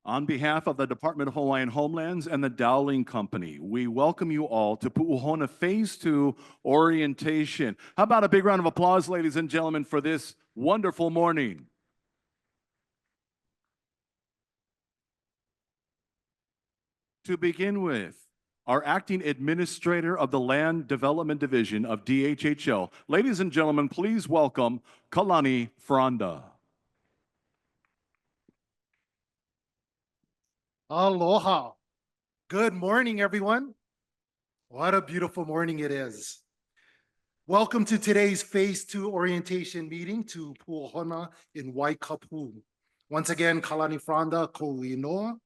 On behalf of the Department of Hawaiian Home Lands and the Dowling Company, we welcome you all to Puuhona Phase 2 orientation. How about a big round of applause, ladies and gentlemen, for this wonderful morning? To begin with, our acting administrator of the Land Development Division of DHHL. Ladies and gentlemen, please welcome Kalani Franda. Aloha. Good morning, everyone. What a beautiful morning it is. Welcome to today's Phase 2 orientation meeting to Puuhona in Waikapu. Once again, Kalani Franda, Kuhio.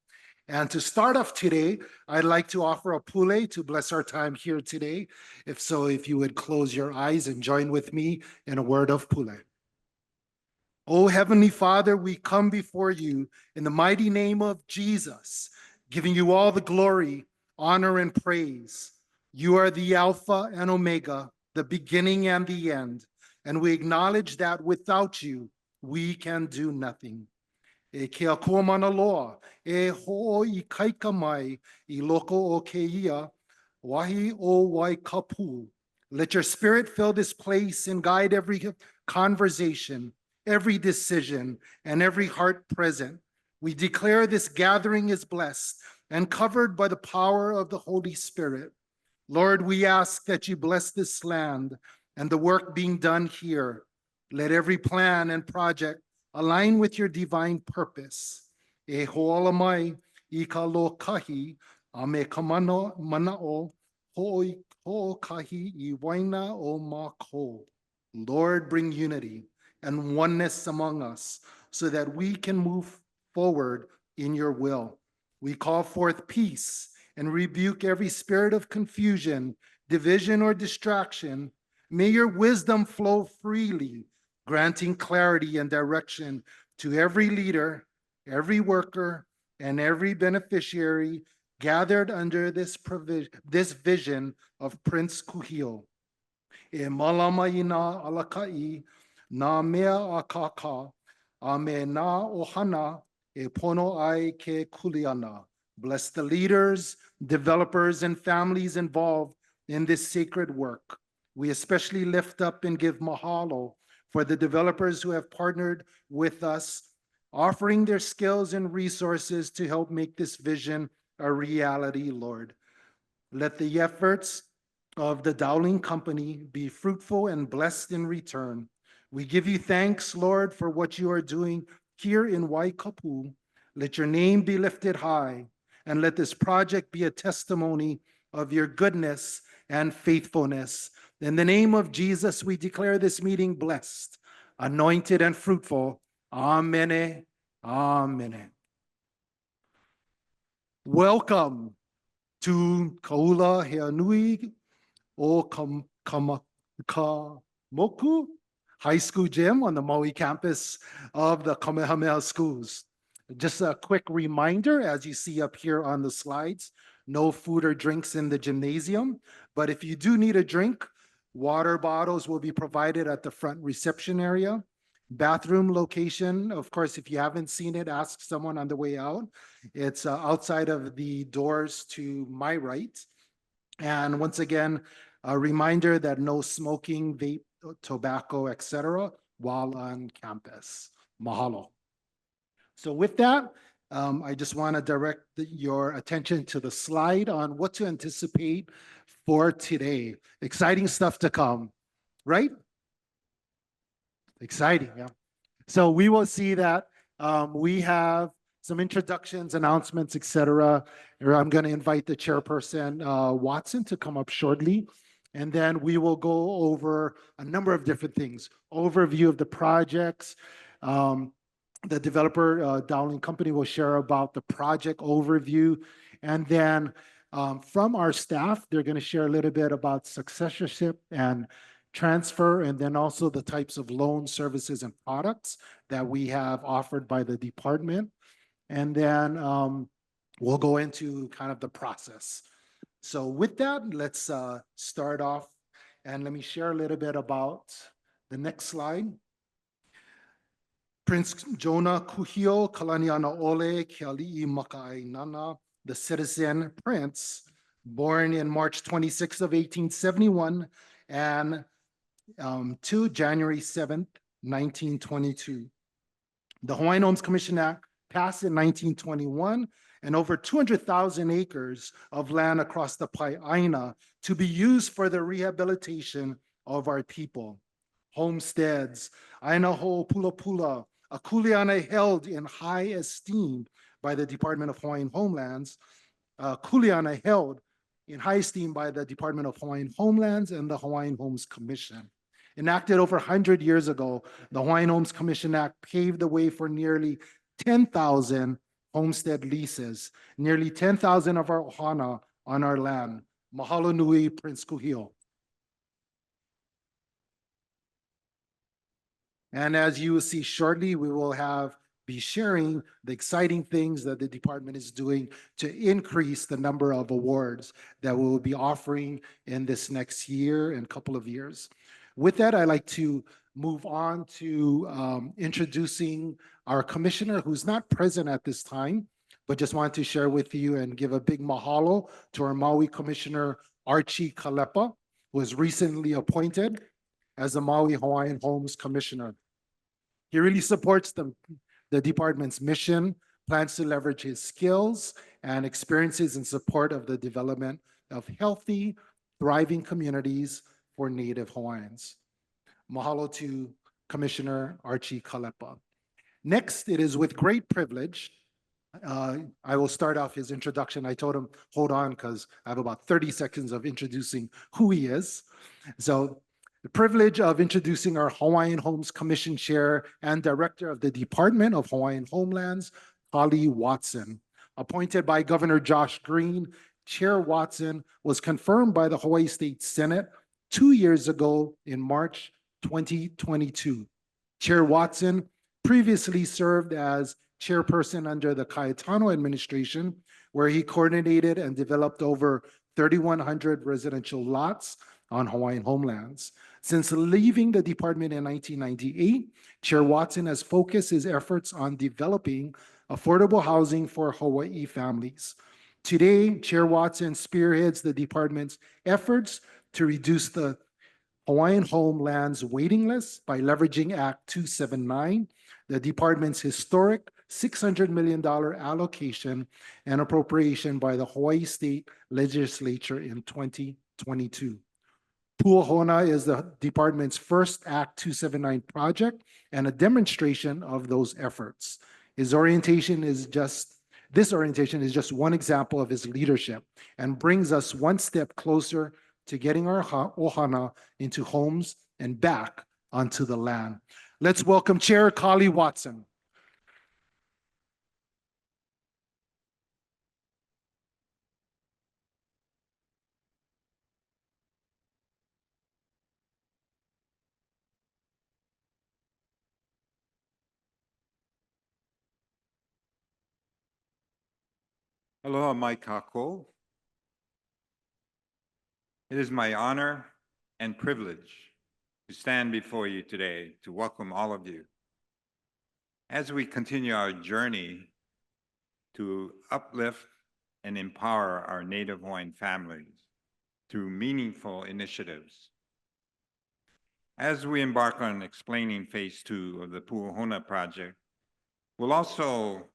And to start off today, I'd like to offer a pule to bless our time here today. If you would close your eyes and join with me in a word of pule. Oh, Heavenly Father, we come before you in the mighty name of Jesus, giving you all the glory, honor, and praise. You are the Alpha and Omega, the beginning and the end, and we acknowledge that without you, we can do nothing. E kia kua mana loa, e ho'o I kaika mai I loko o keia, wahi o Waikapu. Let your spirit fill this place and guide every conversation, every decision, and every heart present. We declare this gathering is blessed and covered by the power of the Holy Spirit. Lord, we ask that you bless this land and the work being done here. Let every plan and project align with your divine purpose. E ho'ola mai I ka lo kahi, a me ka mana'o, ho'o kahi I waina o mako. Lord, bring unity and oneness among us so that we can move forward in your will. We call forth peace and rebuke every spirit of confusion, division, or distraction. May your wisdom flow freely, granting clarity and direction to every leader, every worker, and every beneficiary gathered under this vision of Prince Kuhio. E malama I nā alakai, nā mea a kaka, a me nā ohana e pono ai ke kuleana. Bless the leaders, developers, and families involved in this sacred work. We especially lift up and give mahalo for the developers who have partnered with us, offering their skills and resources to help make this vision a reality, Lord. Let the efforts of the Dowling Company be fruitful and blessed in return. We give you thanks, Lord, for what you are doing here in Waikapu. Let your name be lifted high, and let this project be a testimony of your goodness and faithfulness. In the name of Jesus, we declare this meeting blessed, anointed, and fruitful. Amen. Amen. Welcome to Kaula Heanui o Kamoku High School Gym on the Maui campus of the Kamehameha Schools. Just a quick reminder, as you see up here on the slides, no food or drinks in the gymnasium, but if you do need a drink, water bottles will be provided at the front reception area. Bathroom location, of course, if you haven't seen it, ask someone on the way out. It's outside of the doors to my right. And once again, a reminder that no smoking, vape, tobacco, etc., while on campus. Mahalo. So with that, I just want to direct your attention to the slide on what to anticipate for today. Exciting stuff to come, right? Exciting, yeah. So we will see that we have some introductions, announcements, etc. I'm going to invite the chairperson, Watson, to come up shortly. And then we will go over a number of different things. Overview of the projects. The developer, Dowling Company, will share about the project overview. And then from our staff, they're going to share a little bit about successorship and transfer, and then also the types of loan services and products that we have offered by the department. And then we'll go into kind of the process. So with that, let's start off, and let me share a little bit about the next slide. Prince Jonah Kuhio Kalaniana Ole Keali'i Maka'ainana, the citizen prince, born in March 26th of 1871 and to January 7th, 1922. The Hawaiian Homes Commission Act passed in 1921, and over 200,000 acres of land across the Pai'aina to be used for the rehabilitation of our people. Homesteads, Aina Ho Pula Pula, a kuleana held in high esteem by the Department of Hawaiian Home Lands, kuleana held in high esteem by the Department of Hawaiian Home Lands and the Hawaiian Homes Commission. Enacted over 100 years ago, the Hawaiian Homes Commission Act paved the way for nearly 10,000 homestead leases, nearly 10,000 of our uhona on our land. Mahalo nui, Prince Kuhio. And as you will see shortly, we will be sharing the exciting things that the department is doing to increase the number of awards that we will be offering in this next year and couple of years. With that, I'd like to move on to introducing our commissioner, who's not present at this time, but just wanted to share with you and give a big mahalo to our Maui Commissioner, Archie Kalepa, who was recently appointed as the Maui Hawaiian Homes Commissioner. He really supports the department's mission, plans to leverage his skills and experiences in support of the development of healthy, thriving communities for Native Hawaiians. Mahalo to Commissioner Archie Kalepa. Next, it is with great privilege. I will start off his introduction. I told him, hold on, because I have about 30 seconds of introducing who he is. So the privilege of introducing our Hawaiian Homes Commission Chair and Director of the Department of Hawaiian Home Lands, Kali Watson. Appointed by Governor Josh Green, Chair Watson was confirmed by the Hawaii State Senate 2 years ago in March 2022. Chair Watson previously served as chairperson under the Cayetano administration, where he coordinated and developed over 3,100 residential lots on Hawaiian homelands. Since leaving the department in 1998, Chair Watson has focused his efforts on developing affordable housing for Hawaii families. Today, Chair Watson spearheads the department's efforts to reduce the Hawaiian Home Lands waiting list by leveraging Act 279, the department's historic $600 million allocation and appropriation by the Hawaii State Legislature in 2022. Puuhona is the department's first Act 279 project and a demonstration of those efforts. This orientation is just one example of his leadership and brings us one step closer to getting our ohana into homes and back onto the land. Let's welcome Chair Kali Watson. Aloha mai kako. It is my honor and privilege to stand before you today to welcome all of you as we continue our journey to uplift and empower our Native Hawaiian families through meaningful initiatives. As we embark on explaining phase 2 of the Puuhona project, we'll also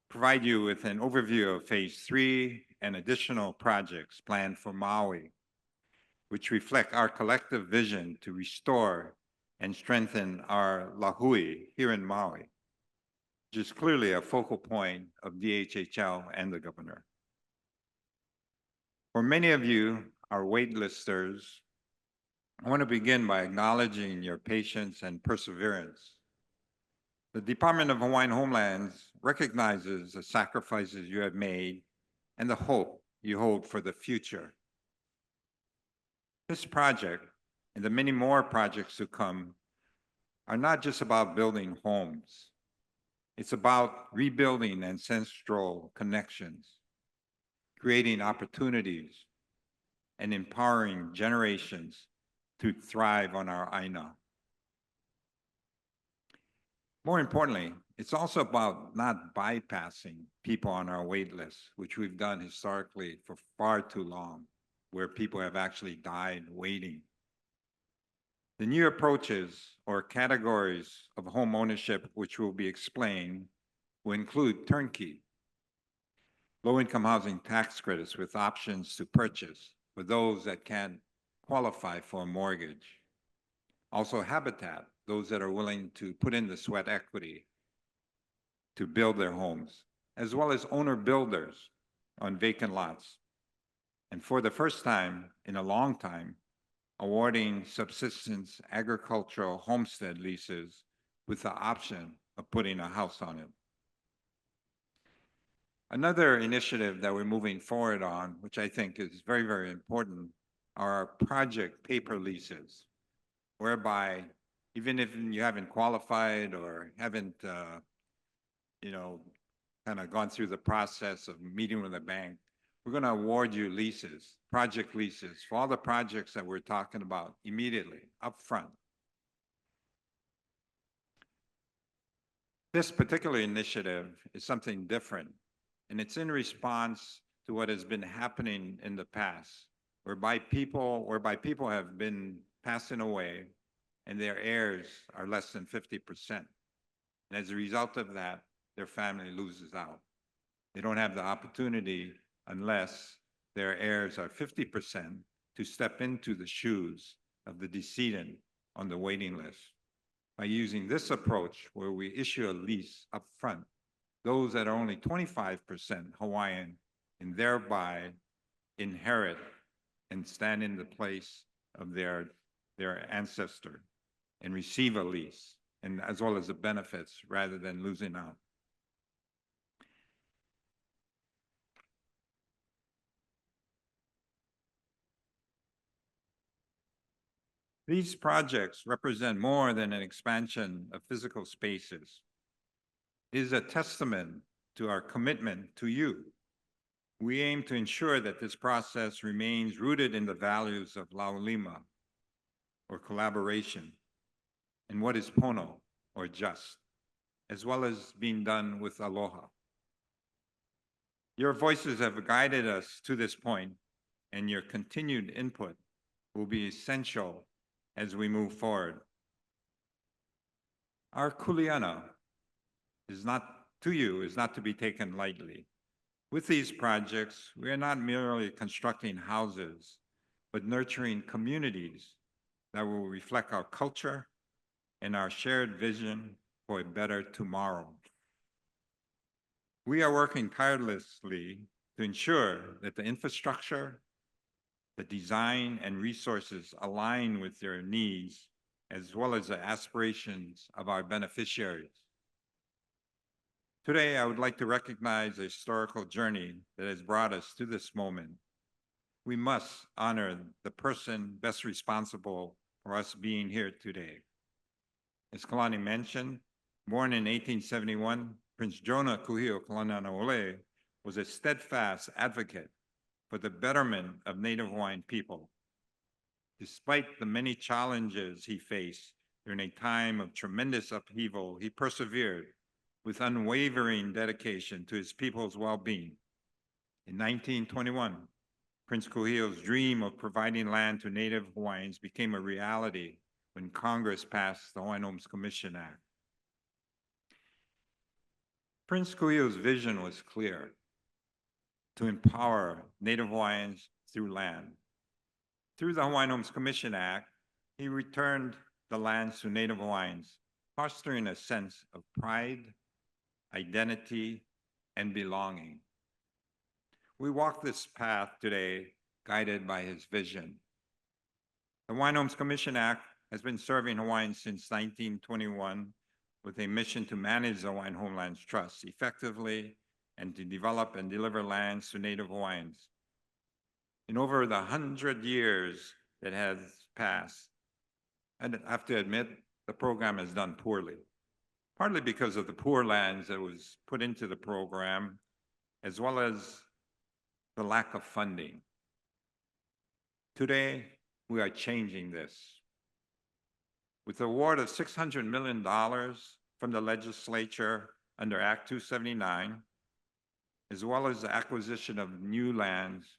provide you with an overview of phase 3 and additional projects planned for Maui, which reflect our collective vision to restore and strengthen our lahui here in Maui, which is clearly a focal point of DHHL and the governor. For many of you, our waitlisters, I want to begin by acknowledging your patience and perseverance. The Department of Hawaiian Homelands recognizes the sacrifices you have made and the hope you hold for the future. This project and the many more projects to come are not just about building homes. It's about rebuilding ancestral connections, creating opportunities, and empowering generations to thrive on our Aina. More importantly, it's also about not bypassing people on our wait list, which we've done historically for far too long, where people have actually died waiting. The new approaches or categories of home ownership, which will be explained, will include turnkey, low-income housing tax credits with options to purchase for those that can't qualify for a mortgage. Also habitat, those that are willing to put in the sweat equity to build their homes, as well as owner builders on vacant lots. And for the first time in a long time, awarding subsistence agricultural homestead leases with the option of putting a house on it. Another initiative that we're moving forward on, which I think is very, very important, are our project paper leases, whereby even if you haven't qualified or haven't, kind of gone through the process of meeting with a bank, we're going to award you leases, project leases for all the projects that we're talking about immediately, upfront. This particular initiative is something different, and it's in response to what has been happening in the past, whereby people have been passing away and their heirs are less than 50%. And as a result of that, their family loses out. They don't have the opportunity unless their heirs are 50% to step into the shoes of the decedent on the waiting list. By using this approach where we issue a lease up front, those that are only 25% Hawaiian and thereby inherit and stand in the place of their ancestor and receive a lease, and as well as the benefits rather than losing out. These projects represent more than an expansion of physical spaces. It is a testament to our commitment to you. We aim to ensure that this process remains rooted in the values of Laulima, or collaboration, and what is pono, or just, as well as being done with aloha. Your voices have guided us to this point, and your continued input will be essential as we move forward. Our kuleana is not to be taken lightly. With these projects, we are not merely constructing houses, but nurturing communities that will reflect our culture and our shared vision for a better tomorrow. We are working tirelessly to ensure that the infrastructure, the design, and resources align with their needs, as well as the aspirations of our beneficiaries. Today, I would like to recognize the historical journey that has brought us to this moment. We must honor the person best responsible for us being here today. As Kalani mentioned, born in 1871, Prince Jonah Kuhio Kalanianaole was a steadfast advocate for the betterment of Native Hawaiian people. Despite the many challenges he faced during a time of tremendous upheaval, he persevered with unwavering dedication to his people's well-being. In 1921, Prince Kuhio's dream of providing land to Native Hawaiians became a reality when Congress passed the Hawaiian Homes Commission Act. Prince Kuhio's vision was clear: to empower Native Hawaiians through land. Through the Hawaiian Homes Commission Act, he returned the lands to Native Hawaiians, fostering a sense of pride, identity, and belonging. We walk this path today guided by his vision. The Hawaiian Homes Commission Act has been serving Hawaiians since 1921 with a mission to manage the Hawaiian Home Lands Trust effectively and to develop and deliver lands to Native Hawaiians. In over the 100 years that has passed, I have to admit, the program has done poorly, partly because of the poor lands that was put into the program, as well as the lack of funding. Today, we are changing this. With the award of $600 million from the legislature under Act 279, as well as the acquisition of new lands.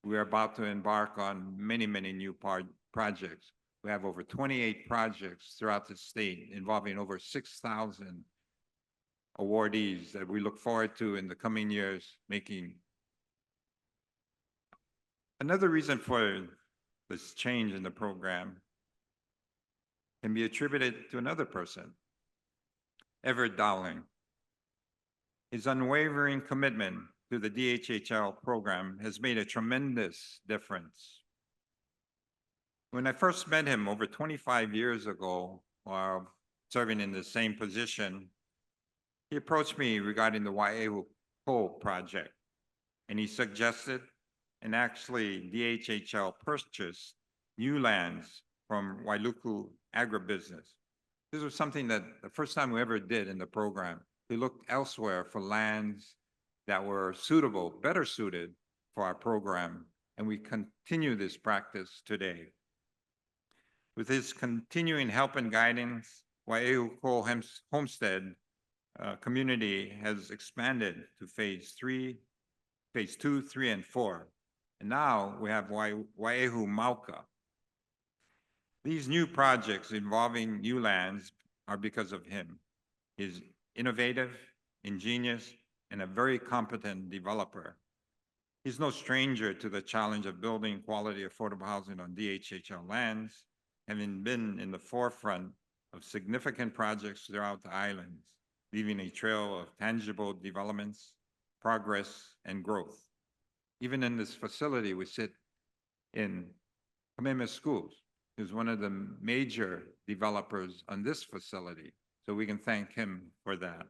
We are about to embark on many, many new projects. We have over 28 projects throughout the state involving over 6,000 awardees that we look forward to in the coming years making. Another reason for this change in the program can be attributed to another person, Everett Dowling. His unwavering commitment to the DHHL program has made a tremendous difference. When I first met him over 25 years ago, while serving in the same position, he approached me regarding the Wai'ehu coal project, and he suggested, and actually DHHL purchased new lands from Wailuku Agribusiness. This was something that the first time we ever did in the program. We looked elsewhere for lands that were suitable, better suited for our program, and we continue this practice today. With his continuing help and guidance, Wai'ehu Coal Homestead community has expanded to phase 2, 3, and 4. And now we have Wai'ehu Mauka. These new projects involving new lands are because of him. He's innovative, ingenious, and a very competent developer. He's no stranger to the challenge of building quality affordable housing on DHHL lands, having been in the forefront of significant projects throughout the islands, leaving a trail of tangible developments, progress, and growth. Even in this facility, we sit in Kamehameha Schools, who's one of the major developers on this facility. So we can thank him for that.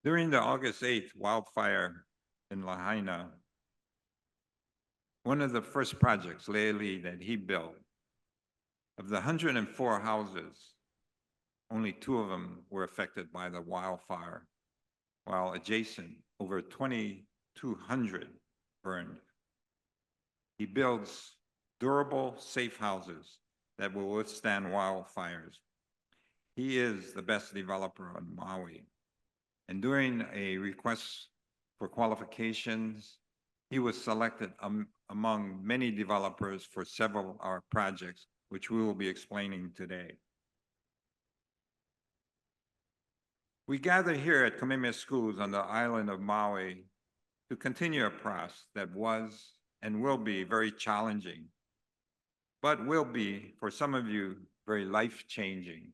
During the August 8th wildfire in Lahaina, one of the first projects, Leili, that he built, of the 104 houses, only 2 of them were affected by the wildfire, while adjacent, over 2,200 burned. He builds durable, safe houses that will withstand wildfires. He is the best developer on Maui. And during a request for qualifications, he was selected among many developers for several of our projects, which we will be explaining today. We gather here at Kamehameha Schools on the island of Maui to continue a process that was and will be very challenging, but will be, for some of you, very life-changing.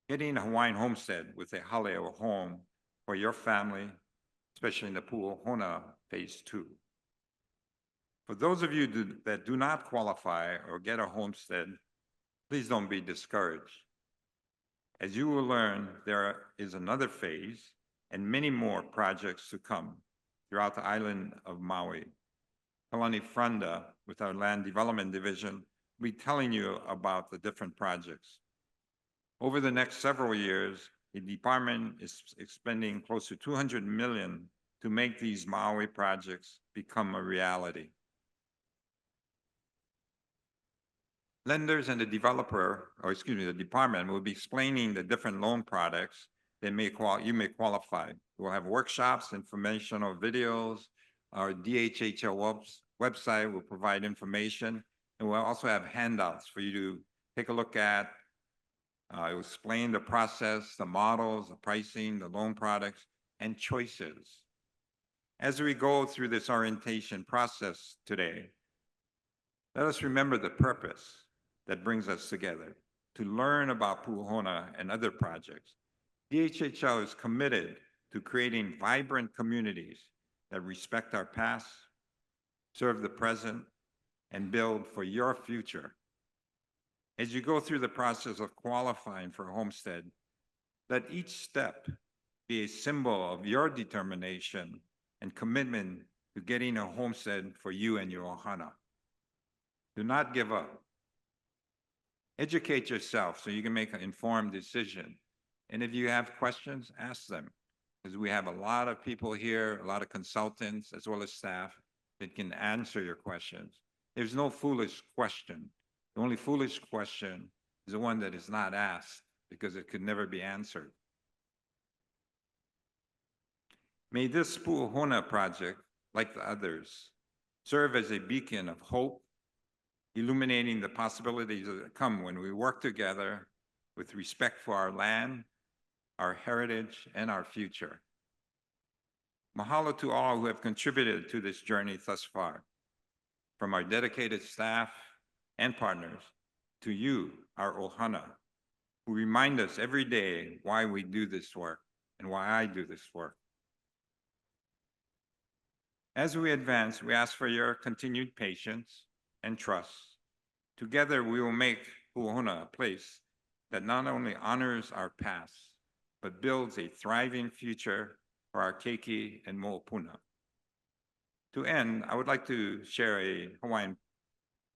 Getting a Hawaiian homestead with a hale or home for your family, especially in the Puuhona phase 2. For those of you that do not qualify or get a homestead, please don't be discouraged. As you will learn, there is another phase and many more projects to come throughout the island of Maui. Kalani Franda, with our Land Development Division, will be telling you about the different projects. Over the next several years, the department is expending close to $200 million to make these Maui projects become a reality. Lenders and the the department will be explaining the different loan products that you may qualify. We'll have workshops, informational videos. Our DHHL website will provide information, and we'll also have handouts for you to take a look at. It will explain the process, the models, the pricing, the loan products, and choices. As we go through this orientation process today, let us remember the purpose that brings us together to learn about Puuhona and other projects. DHHL is committed to creating vibrant communities that respect our past, serve the present, and build for your future. As you go through the process of qualifying for a homestead, let each step be a symbol of your determination and commitment to getting a homestead for you and your ohana. Do not give up. Educate yourself so you can make an informed decision. And if you have questions, ask them, because we have a lot of people here, a lot of consultants, as well as staff, that can answer your questions. There's no foolish question. The only foolish question is the one that is not asked because it could never be answered. May this Puuhona project, like the others, serve as a beacon of hope, illuminating the possibilities that come when we work together with respect for our land, our heritage, and our future. Mahalo to all who have contributed to this journey thus far, from our dedicated staff and partners to you, our ohana, who remind us every day why we do this work and why I do this work. As we advance, we ask for your continued patience and trust. Together, we will make Puuhona a place that not only honors our past, but builds a thriving future for our keiki and mo'opuna. To end, I would like to share a Hawaiian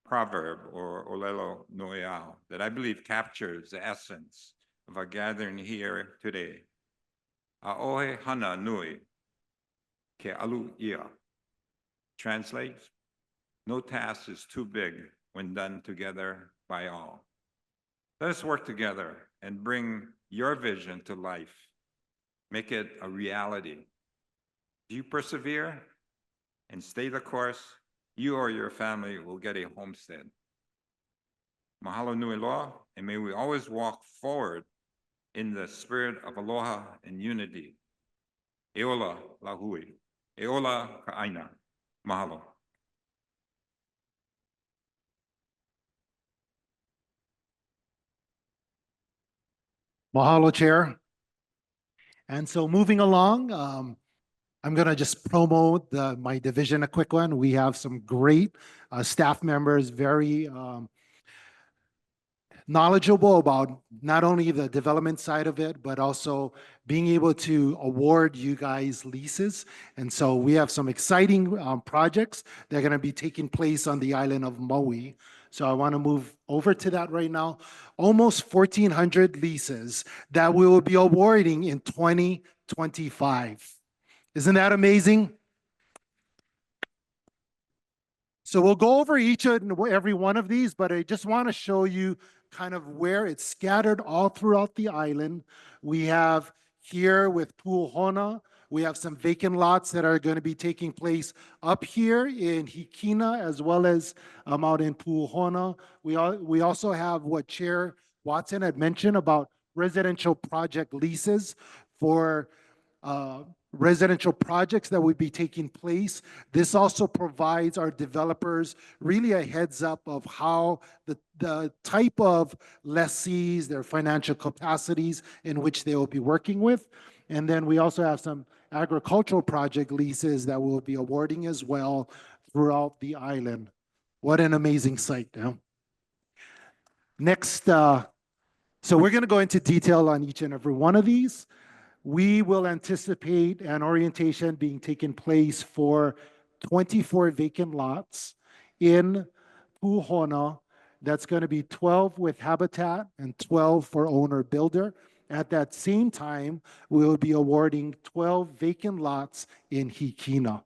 proverb or olelo noeao that I believe captures the essence of our gathering here today. A'ohe hana nui ke alu ia. Translates, no task is too big when done together by all. Let us work together and bring your vision to life. Make it a reality. If you persevere and stay the course, you or your family will get a homestead. Mahalo nui loa, and may we always walk forward in the spirit of aloha and unity. Eola lahui, eola ka'aina. Mahalo. Mahalo, Chair. And so moving along, I'm going to just promote my division a quick one. We have some great staff members, very knowledgeable about not only the development side of it, but also being able to award you guys leases. And so we have some exciting projects that are going to be taking place on the island of Maui. So I want to move over to that right now. Almost 1,400 leases that we will be awarding in 2025. Isn't that amazing? So we'll go over each and every one of these, but I just want to show you kind of where it's scattered all throughout the island. We have here with Puuhona, we have some vacant lots that are going to be taking place up here in Hikina as well as out in Puuhona. We also have what Chair Watson had mentioned about residential project leases for residential projects that would be taking place. This also provides our developers really a heads up of how the type of lessees, their financial capacities in which they will be working with. And then we also have some agricultural project leases that we'll be awarding as well throughout the island. What an amazing sight. Next, so we're going to go into detail on each and every one of these. We will anticipate an orientation being taken place for 24 vacant lots in Puuhona. That's going to be 12 with habitat and 12 for owner builder. At that same time, we will be awarding 12 vacant lots in Hikina.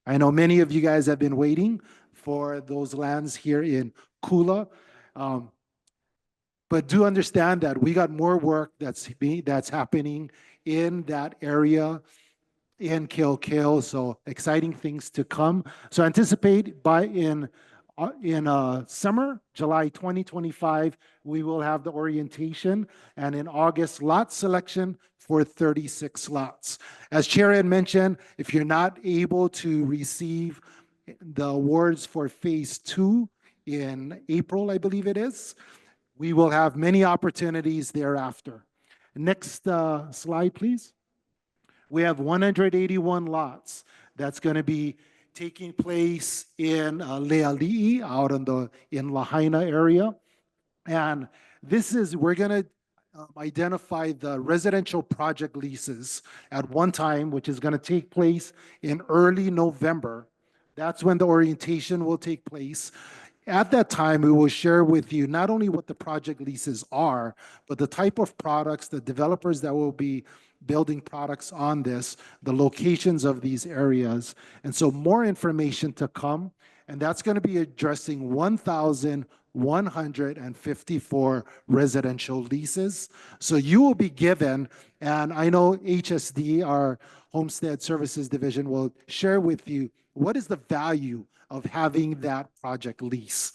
I know many of you guys have been waiting for those lands here in Kula. But do understand that we got more work that's happening in that area in Kilkeel, so exciting things to come. So anticipate in summer, July 2025, we will have the orientation, and in August, lot selection for 36 lots. As Chair had mentioned, if you're not able to receive the awards for phase 2 in April, I believe it is, we will have many opportunities thereafter. Next slide, please. We have 181 lots that's going to be taking place in Leali'i out in Lahaina area. And we're going to identify the residential project leases at one time, which is going to take place in early November. That's when the orientation will take place. At that time, we will share with you not only what the project leases are, but the type of products, the developers that will be building products on this, the locations of these areas. And so more information to come, and that's going to be addressing 1,154 residential leases. So you will be given, and I know HSD, our Homestead Services Division, will share with you what is the value of having that project lease.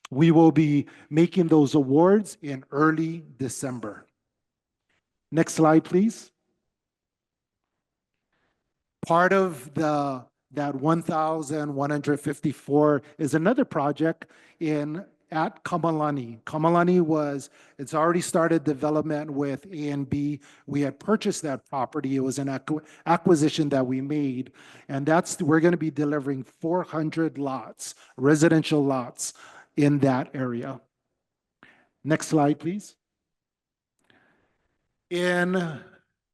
We will be making those awards in early December. Next slide, please. Part of that 1,154 is another project at Kamalani. Kamalani it's already started development with A&B. We had purchased that property. It was an acquisition that we made, and we're going to be delivering 400 lots, residential lots in that area. Next slide, please. In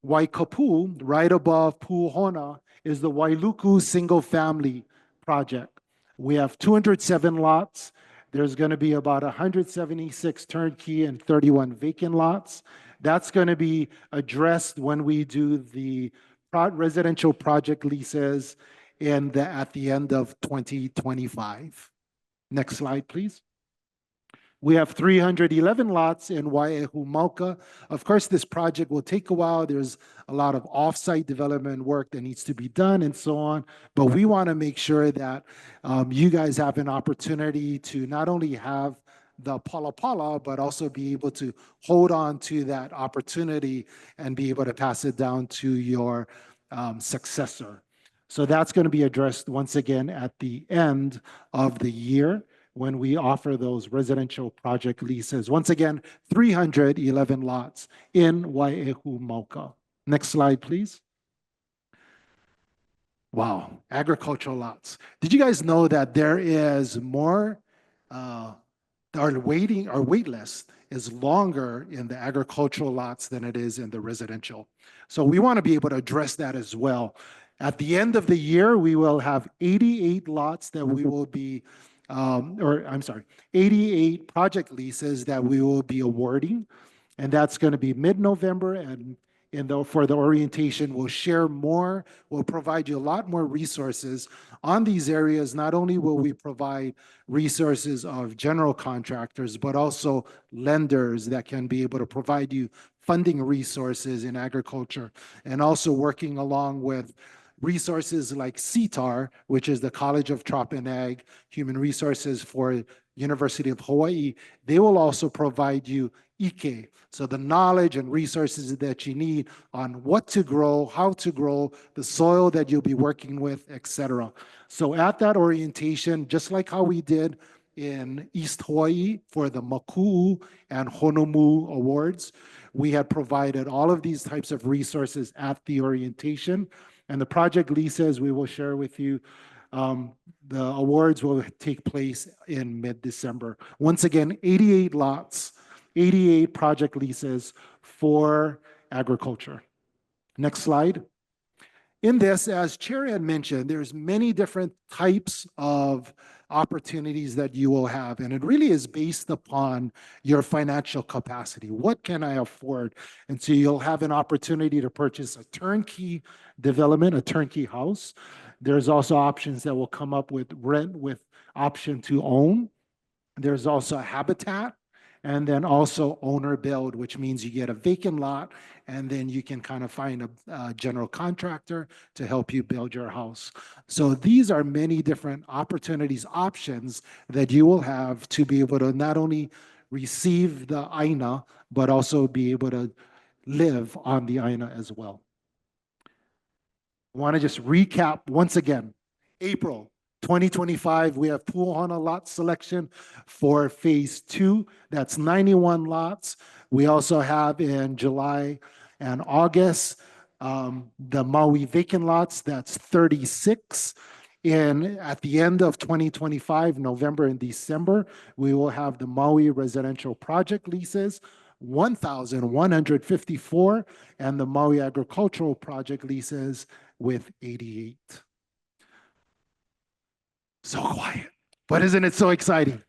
Waikapu, right above Puuhona, is the Wailuku single family project. We have 207 lots. There's going to be about 176 turnkey and 31 vacant lots. That's going to be addressed when we do the residential project leases at the end of 2025. Next slide, please. We have 311 lots in Wai'ehu Mauka. Of course, this project will take a while. There's a lot of off-site development work that needs to be done and so on. But we want to make sure that you guys have an opportunity to not only have the pala, but also be able to hold on to that opportunity and be able to pass it down to your successor. So that's going to be addressed once again at the end of the year, when we offer those residential project leases. Once again, 311 lots in Wai'ehu Mauka. Next slide, please. Wow, agricultural lots. Did you guys know that there is more, our wait list is longer in the agricultural lots than it is in the residential. So we want to be able to address that as well. At the end of the year, we will have 88 lots that we will be 88 project leases that we will be awarding. And that's going to be mid-November. And for the orientation, we'll share more. We'll provide you a lot more resources on these areas. Not only will we provide resources of general contractors, but also lenders that can be able to provide you funding resources in agriculture, and also working along with resources like CTAR, which is the College of Trop and Ag Human Resources for University of Hawaii. They will also provide you Ike, so the knowledge and resources that you need on what to grow, how to grow, the soil that you'll be working with, etc. So at that orientation, just like how we did in East Hawaii for the Maku'u and Honomu awards, we had provided all of these types of resources at the orientation. And the project leases we will share with you. The awards will take place in mid-December. Once again, 88 lots, 88 project leases for agriculture. Next slide. In this, as Chair had mentioned, there's many different types of opportunities that you will have. And it really is based upon your financial capacity. What can I afford? And so you'll have an opportunity to purchase a turnkey development, a turnkey house. There's also options that will come up with rent with option to own. There's also a habitat. And then also owner build, which means you get a vacant lot and then you can kind of find a general contractor to help you build your house. So these are many different opportunities, options that you will have to be able to not only receive the aina, but also be able to live on the aina as well. I want to just recap once again. April 2025, we have Puuhona lot selection for phase 2. That's 91 lots. We also have in July and August, the Maui vacant lots, that's 36. At the end of 2025, November and December, we will have the Maui residential project leases, 1,154, and the Maui agricultural project leases with 88. So quiet, but isn't it so exciting?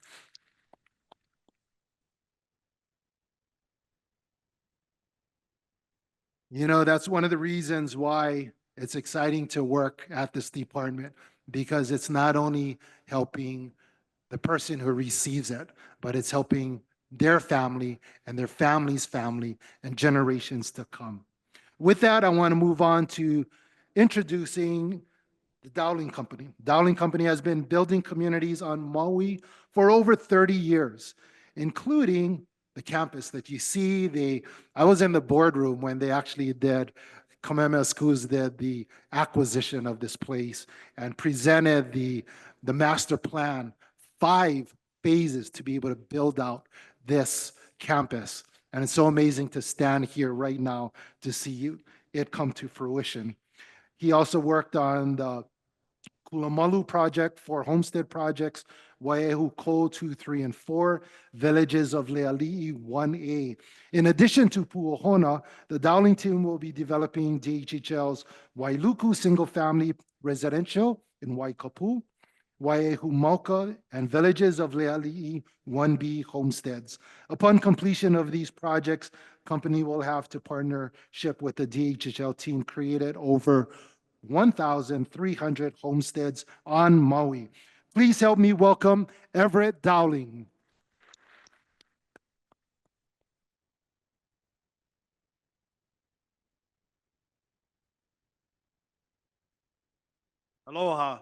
You know, that's one of the reasons why it's exciting to work at this department, because it's not only helping the person who receives it, but it's helping their family and their family's family and generations to come. With that, I want to move on to introducing the Dowling Company. Dowling Company has been building communities on Maui for over 30 years, including the campus that you see. I was in the boardroom when they actually did, Kamehameha Schools did the acquisition of this place and presented the master plan, 5 phases to be able to build out this campus. And it's so amazing to stand here right now to see it come to fruition. He also worked on the Kulamalu project, 4 homestead projects, Waiahu Ko 2, 3, and 4, villages of Leali'i 1A. In addition to Puuhona, the Dowling team will be developing DHHL's Wailuku single-family residential in Waikapu, Waiahu Mauka, and villages of Leali'i 1B homesteads. Upon completion of these projects, company will have to partnership with the DHHL team created over 1,300 homesteads on Maui. Please help me welcome Everett Dowling. Aloha.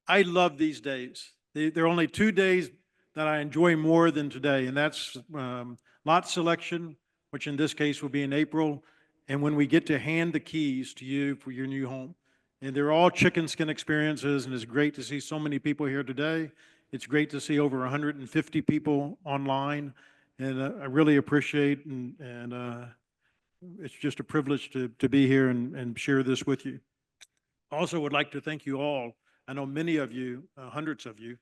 I love these days. There are only 2 days that I enjoy more than today, and that's lot selection, which in this case will be in April, and when we get to hand the keys to you for your new home. And they're all chicken skin experiences, and it's great to see so many people here today. It's great to see over 150 people online, and I really appreciate and it's just a privilege to be here and share this with you. Also would like to thank you all. I know many of you, hundreds of you,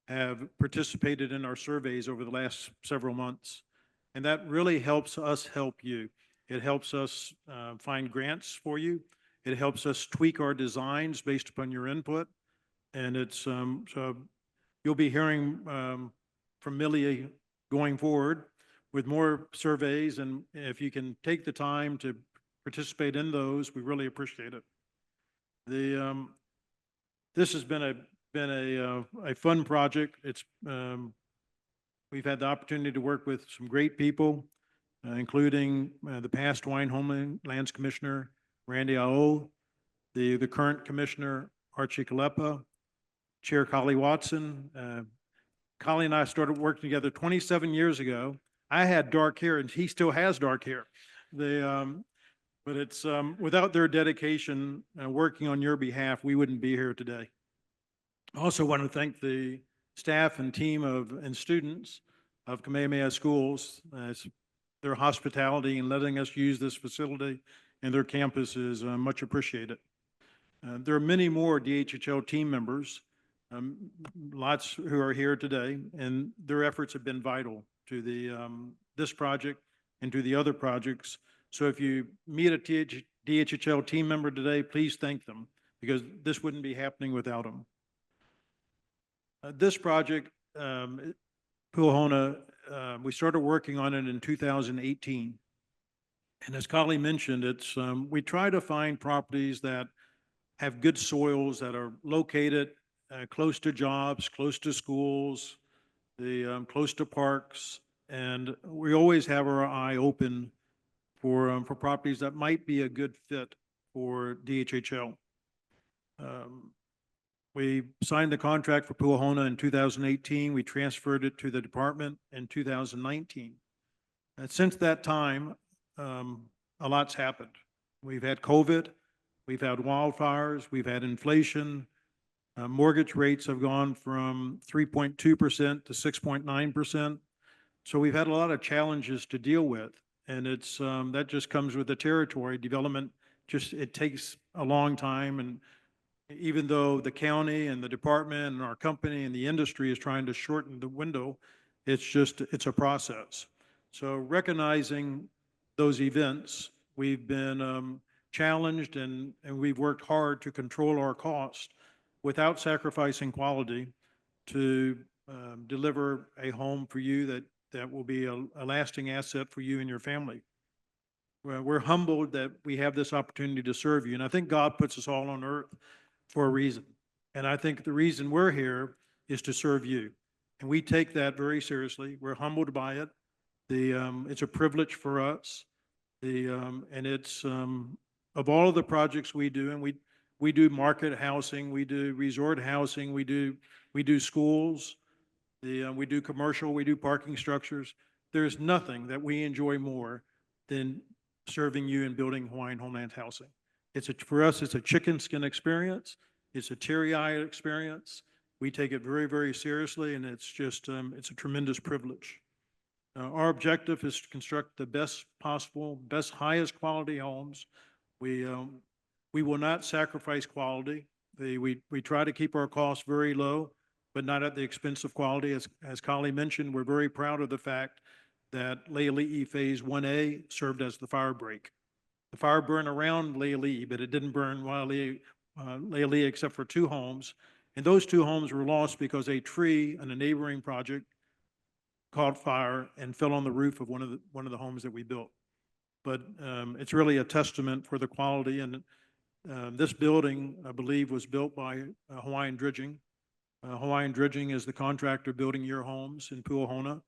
have participated in our surveys over the last several months. And that really helps us help you. It helps us find grants for you. It helps us tweak our designs based upon your input. And it's so you'll be hearing from Millie going forward with more surveys. And if you can take the time to participate in those, we really appreciate it. This has been a fun project. It's we've had the opportunity to work with some great people, including the past Hawaiian Home Lands Commissioner Randy Ao, the current Commissioner Archie Kalepa, Chair Collie Watson. Collie and I started working together 27 years ago. I had dark hair, and he still has dark hair. But it's without their dedication working on your behalf, we wouldn't be here today. I also want to thank the staff and team and students of Kamehameha Schools. Their hospitality and letting us use this facility and their campus is much appreciated. There are many more DHHL team members, lots who are here today, and their efforts have been vital to this project and to the other projects. So if you meet a DHHL team member today, please thank them, because this wouldn't be happening without them. This project, Puuhona, we started working on it in 2018. And as Kali mentioned, we try to find properties that have good soils, that are located close to jobs, close to schools, close to parks. And we always have our eye open for properties that might be a good fit for DHHL. We signed the contract for Puuhona in 2018. We transferred it to the department in 2019. And since that time, a lot's happened. We've had COVID, we've had wildfires, we've had inflation. Mortgage rates have gone from 3.2% to 6.9%. So we've had a lot of challenges to deal with. And that just comes with the territory. Development it takes a long time. And even though the county and the department and our company and the industry is trying to shorten the window, it's a process. So recognizing those events, we've been challenged and we've worked hard to control our cost without sacrificing quality to deliver a home for you that will be a lasting asset for you and your family. we're humbled that we have this opportunity to serve you. And I think God puts us all on earth for a reason. And I think the reason we're here is to serve you. And we take that very seriously. We're humbled by it. It's a privilege for us. And it's, of all of the projects we do, and we do market housing, we do resort housing, we do schools, we do commercial, we do parking structures. There's nothing that we enjoy more than serving you and building Hawaiian homeland housing. For us, it's a chicken skin experience. It's a teary-eyed experience. We take it very, very seriously, and it's just, it's a tremendous privilege. Our objective is to construct the best possible, highest quality homes. We will not sacrifice quality. We try to keep our costs very low, but not at the expense of quality. As Kali mentioned, we're very proud of the fact that Leili'i Phase 1A served as the fire break. The fire burned around Leili'i, but it didn't burn Leili'i except for 2 homes. And those 2 homes were lost because a tree in a neighboring project caught fire and fell on the roof of one of the homes that we built. But it's really a testament for the quality. And this building, I believe, was built by Hawaiian Dredging. Hawaiian Dredging is the contractor building your homes in Puuhona.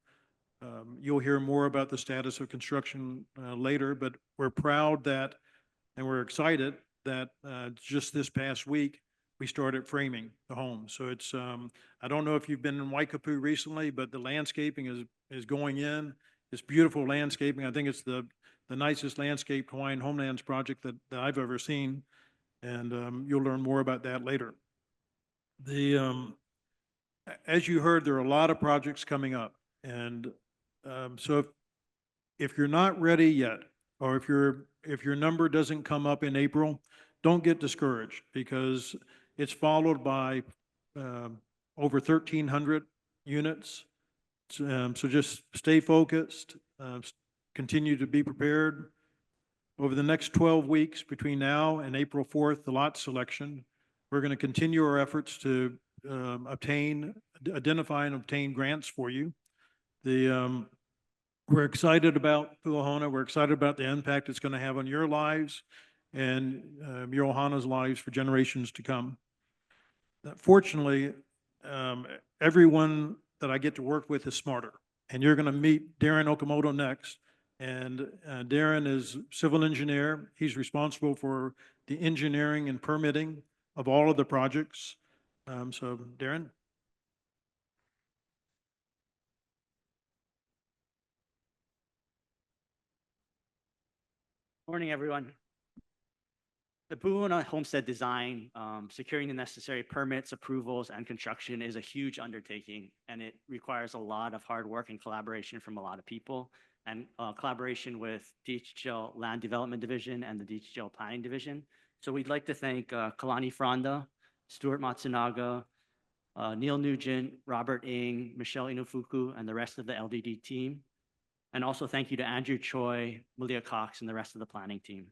You'll hear more about the status of construction later, but we're proud that, and we're excited that just this past week, we started framing the home. So it's, I don't know if you've been in Waikapu recently, but the landscaping is going in. It's beautiful landscaping. I think it's the nicest landscaped Hawaiian Homelands project that I've ever seen. And you'll learn more about that later. As you heard, there are a lot of projects coming up. And so if you're not ready yet, or if your number doesn't come up in April, don't get discouraged, because it's followed by over 1,300 units. So just stay focused, continue to be prepared. Over the next 12 weeks between now and April 4th, the lot selection, we're going to continue our efforts to identify and obtain grants for you. We're excited about Puuhona. We're excited about the impact it's going to have on your lives and your ohana's lives for generations to come. Fortunately, everyone that I get to work with is smarter. And you're going to meet Darren Okamoto next. And Darren is civil engineer. He's responsible for the engineering and permitting of all of the projects. So Darren. Morning, everyone. The Puuhona homestead design, securing the necessary permits, approvals, and construction is a huge undertaking, and it requires a lot of hard work and collaboration from a lot of people, and collaboration with DHGL Land Development Division and the DHGL Planning Division. So we'd like to thank Kalani Fronda, Stuart Matsunaga, Neil Nugent, Robert Ng, Michelle Inofuku, and the rest of the LDD team. And also thank you to Andrew Choi, Malia Cox, and the rest of the planning team.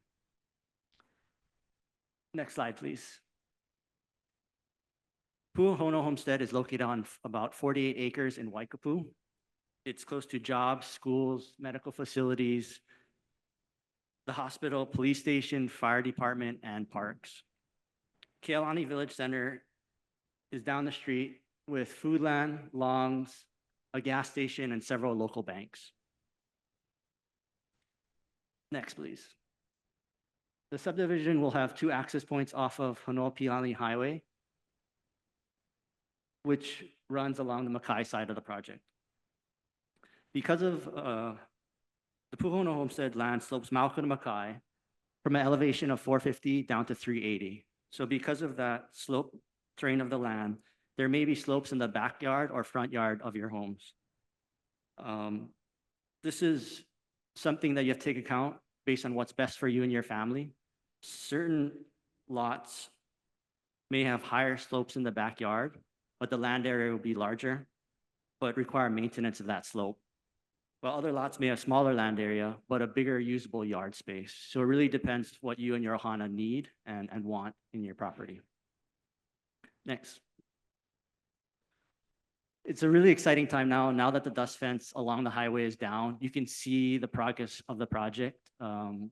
Next slide, please. Puuhona Homestead is located on about 48 acres in Waikapu. It's close to jobs, schools, medical facilities, the hospital, police station, fire department, and parks. Kealani Village Center is down the street with Foodland, Long's, a gas station, and several local banks. Next, please. The subdivision will have 2 access points off of Honoapi'alani Highway, which runs along the Makai side of the project. Because of the Puuhona Homestead land slopes Mauka to Makai from an elevation of 450 down to 380. So because of that slope terrain of the land, there may be slopes in the backyard or front yard of your homes. This is something that you have to take account based on what's best for you and your family. Certain lots may have higher slopes in the backyard, but the land area will be larger, but require maintenance of that slope. While other lots may have smaller land area, but a bigger usable yard space. So it really depends what you and your ohana need and want in your property. Next. It's a really exciting time now. Now that the dust fence along the highway is down, you can see the progress of the project. The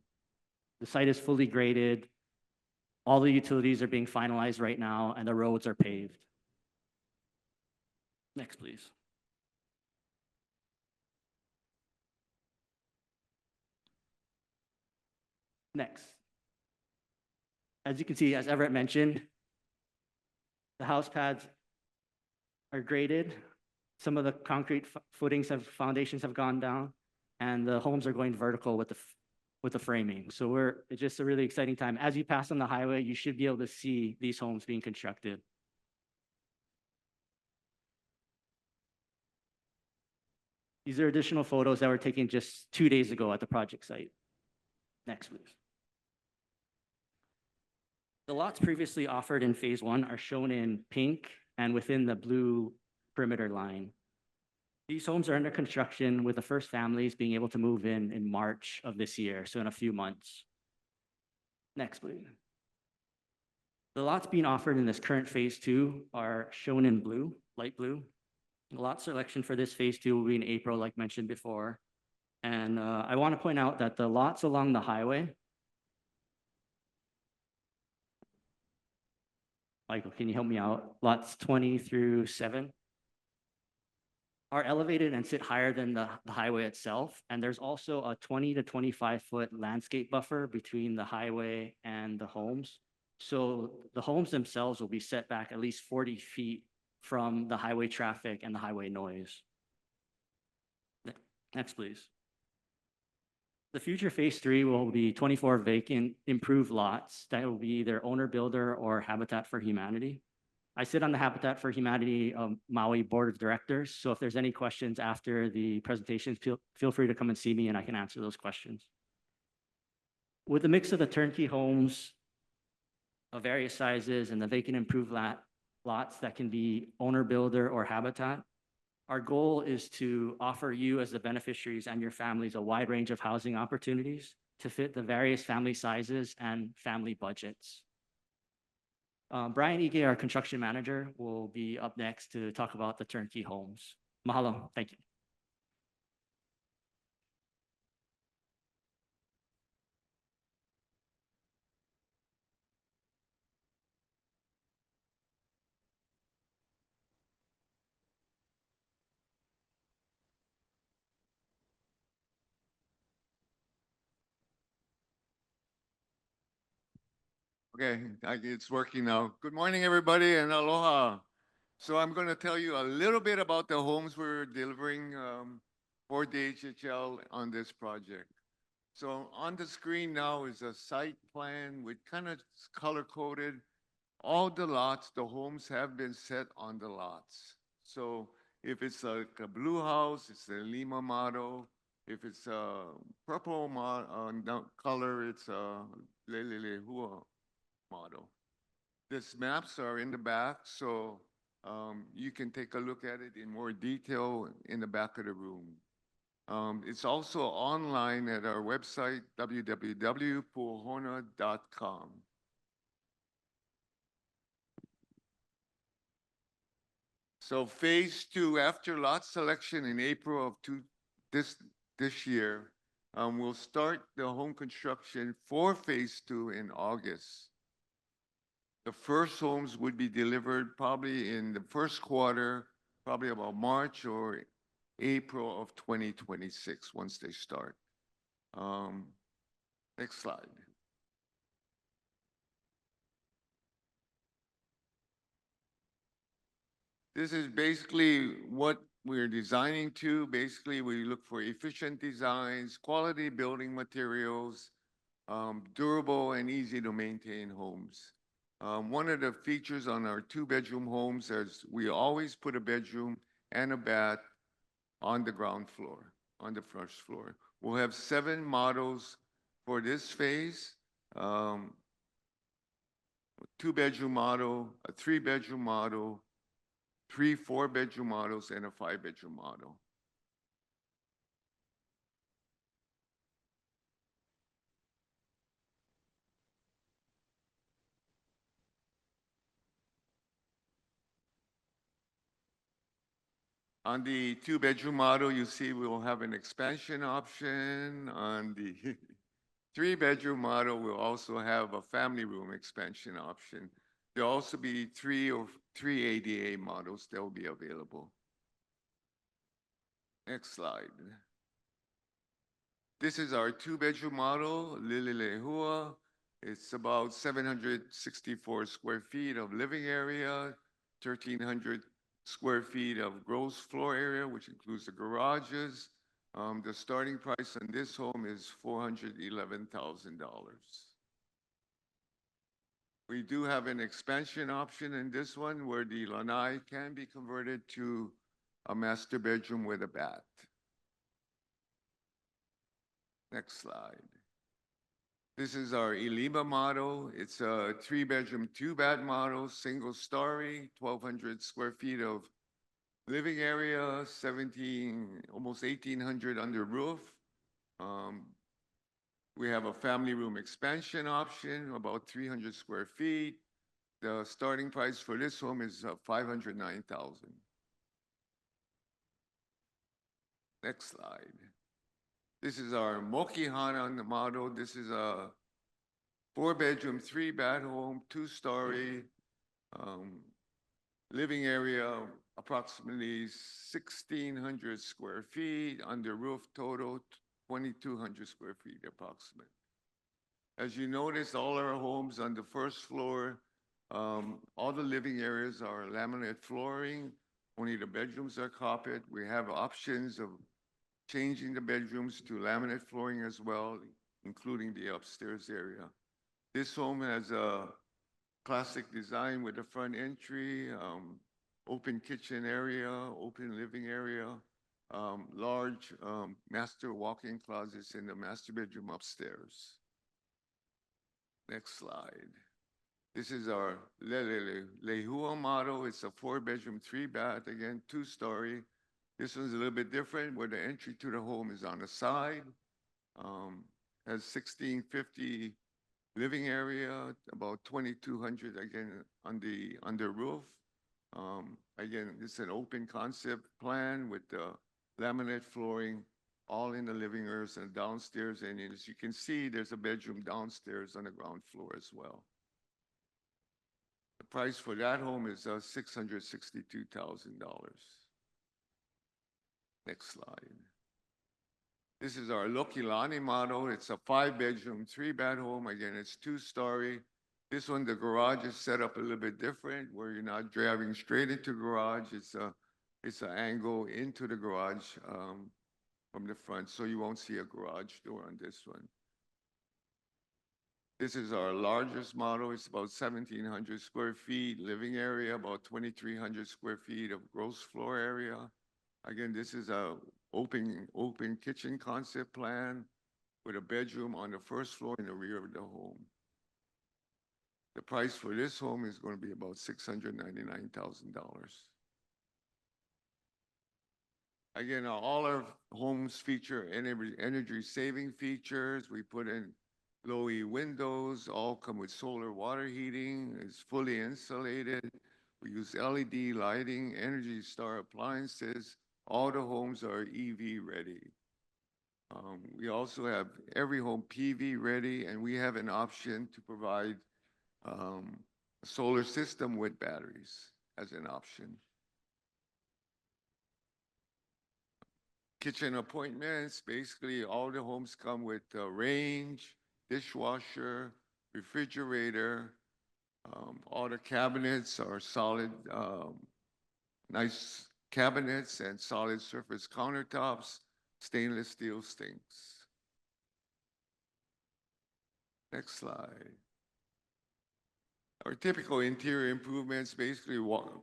site is fully graded. All the utilities are being finalized right now, and the roads are paved. Next, please. Next. As you can see, as Everett mentioned, the house pads are graded. Some of the concrete foundations have gone down, and the homes are going vertical with the framing. So it's just a really exciting time. As you pass on the highway, you should be able to see these homes being constructed. These are additional photos that were taken just 2 days ago at the project site. Next, please. The lots previously offered in phase 1 are shown in pink and within the blue perimeter line. These homes are under construction, with the first families being able to move in March of this year, so in a few months. Next, please. The lots being offered in this current phase 2 are shown in blue, light blue. The lot selection for this phase 2 will be in April, like mentioned before. And I want to point out that the lots along the highway, Michael, can you help me out? Lots 20 through 7 are elevated and sit higher than the highway itself. And there's also a 20 to 25-foot landscape buffer between the highway and the homes. So the homes themselves will be set back at least 40 feet from the highway traffic and the highway noise. Next, please. The future phase 3 will be 24 vacant improved lots that will be either owner builder or Habitat for Humanity. I sit on the Habitat for Humanity Maui Board of Directors. So if there's any questions after the presentations, feel free to come and see me and I can answer those questions. With the mix of the turnkey homes of various sizes and the vacant improved lots that can be owner builder or Habitat, our goal is to offer you as the beneficiaries and your families a wide range of housing opportunities to fit the various family sizes and family budgets. Brian Ige, our construction manager, will be up next to talk about the turnkey homes. Mahalo. Thank you. Okay, it's working now. Good morning, everybody, and aloha. So I'm going to tell you a little bit about the homes we're delivering for DHHL on this project. So on the screen now is a site plan with kind of color-coded. All the lots, the homes have been set on the lots. So if it's like a blue house, it's the Lima model. If it's a purple color, it's a Lelelehua model. These maps are in the back, so you can take a look at it in more detail in the back of the room. It's also online at our website, www.puuhona.com. So phase 2, after lot selection in April of this year, we'll start the home construction for phase 2 in August. The first homes would be delivered probably in the first quarter, probably about March or April of 2026 once they start. Next slide. This is basically what we're designing to. Basically, we look for efficient designs, quality building materials, durable and easy to maintain homes. One of the features on our 2-bedroom homes is we always put a bedroom and a bath on the ground floor, on the first floor. We'll have 7 models for this phase. 2-bedroom model, a 3-bedroom model, 3 4-bedroom models, and a 5-bedroom model. On the two-bedroom model, you see we will have an expansion option. On the three-bedroom model, we'll also have a family room expansion option. There'll also be three ADA models that will be available. Next slide. This is our two-bedroom model, Lililehua. It's about 764 square feet of living area, 1,300 square feet of gross floor area, which includes the garages. The starting price on this home is $411,000. We do have an expansion option in this one where the lanai can be converted to a master bedroom with a bath. Next slide. This is our Ilima model. It's a three-bedroom, two-bath model, single story, 1,200 square feet of living area, almost 1,800 under roof. We have a family room expansion option, about 300 square feet. The starting price for this home is $509,000. Next slide. This is our Mokihana model. This is a four-bedroom, three-bath home, two-story, living area, approximately 1,600 square feet, under roof total, 2,200 square feet approximate. As you notice, all our homes on the first floor, all the living areas are laminate flooring. Only the bedrooms are carpet. We have options of changing the bedrooms to laminate flooring as well, including the upstairs area. This home has a classic design with a front entry, open kitchen area, open living area, large master walk-in closets in the master bedroom upstairs. Next slide. This is our Lehua model. It's a four-bedroom, three-bath, again, two-story. This one's a little bit different where the entry to the home is on the side. Has 1,650 living area, about 2,200 again on the roof. Again, it's an open concept plan with the laminate flooring all in the living areas and downstairs. And as you can see, there's a bedroom downstairs on the ground floor as well. The price for that home is $662,000. Next slide. This is our Lokilani model. It's a five-bedroom, three-bath home. Again, it's two-story. This one, the garage is set up a little bit different, where you're not driving straight into the garage. It's an angle into the garage from the front, so you won't see a garage door on this one. This is our largest model. It's about 1,700 square feet living area, about 2,300 square feet of gross floor area. Again, this is a open kitchen concept plan with a bedroom on the first floor in the rear of the home. The price for this home is going to be about $699,000. Again, all our homes feature energy saving features. We put in low E windows, all come with solar water heating, it's fully insulated. We use LED lighting, Energy Star appliances. All the homes are EV ready. We also have every home PV ready, and we have an option to provide a solar system with batteries as an option. Kitchen appointments, basically all the homes come with a range, dishwasher, refrigerator. All the cabinets are solid, nice cabinets and solid surface countertops, stainless steel sinks. Next slide. Our typical interior improvements, basically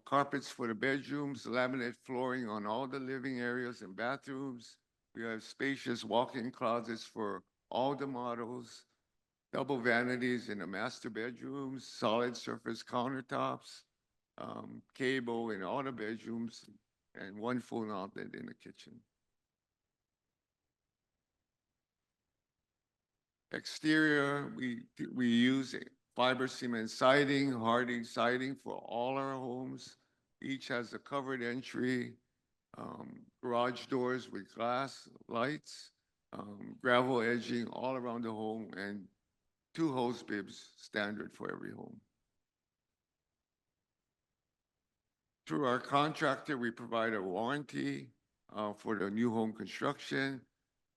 carpets for the bedrooms, laminate flooring on all the living areas and bathrooms. We have spacious walk-in closets for all the models, double vanities in the master bedrooms, solid surface countertops, cable in all the bedrooms, and one phone outlet in the kitchen. Exterior, we use fiber cement siding, hardy siding for all our homes. Each has a covered entry. garage doors with glass lights, gravel edging all around the home, and 2 hose bibs standard for every home. Through our contractor, we provide a warranty for the new home construction,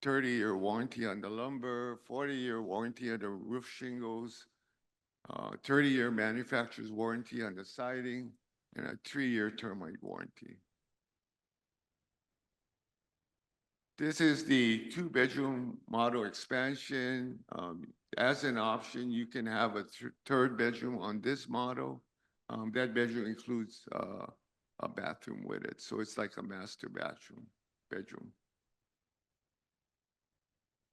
30-year warranty on the lumber, 40-year warranty on the roof shingles, 30-year manufacturer's warranty on the siding, and a 3-year termite warranty. This is the 2-bedroom model expansion. As an option, you can have a 3rd bedroom on this model. That bedroom includes a bathroom with it, so it's like a master bedroom.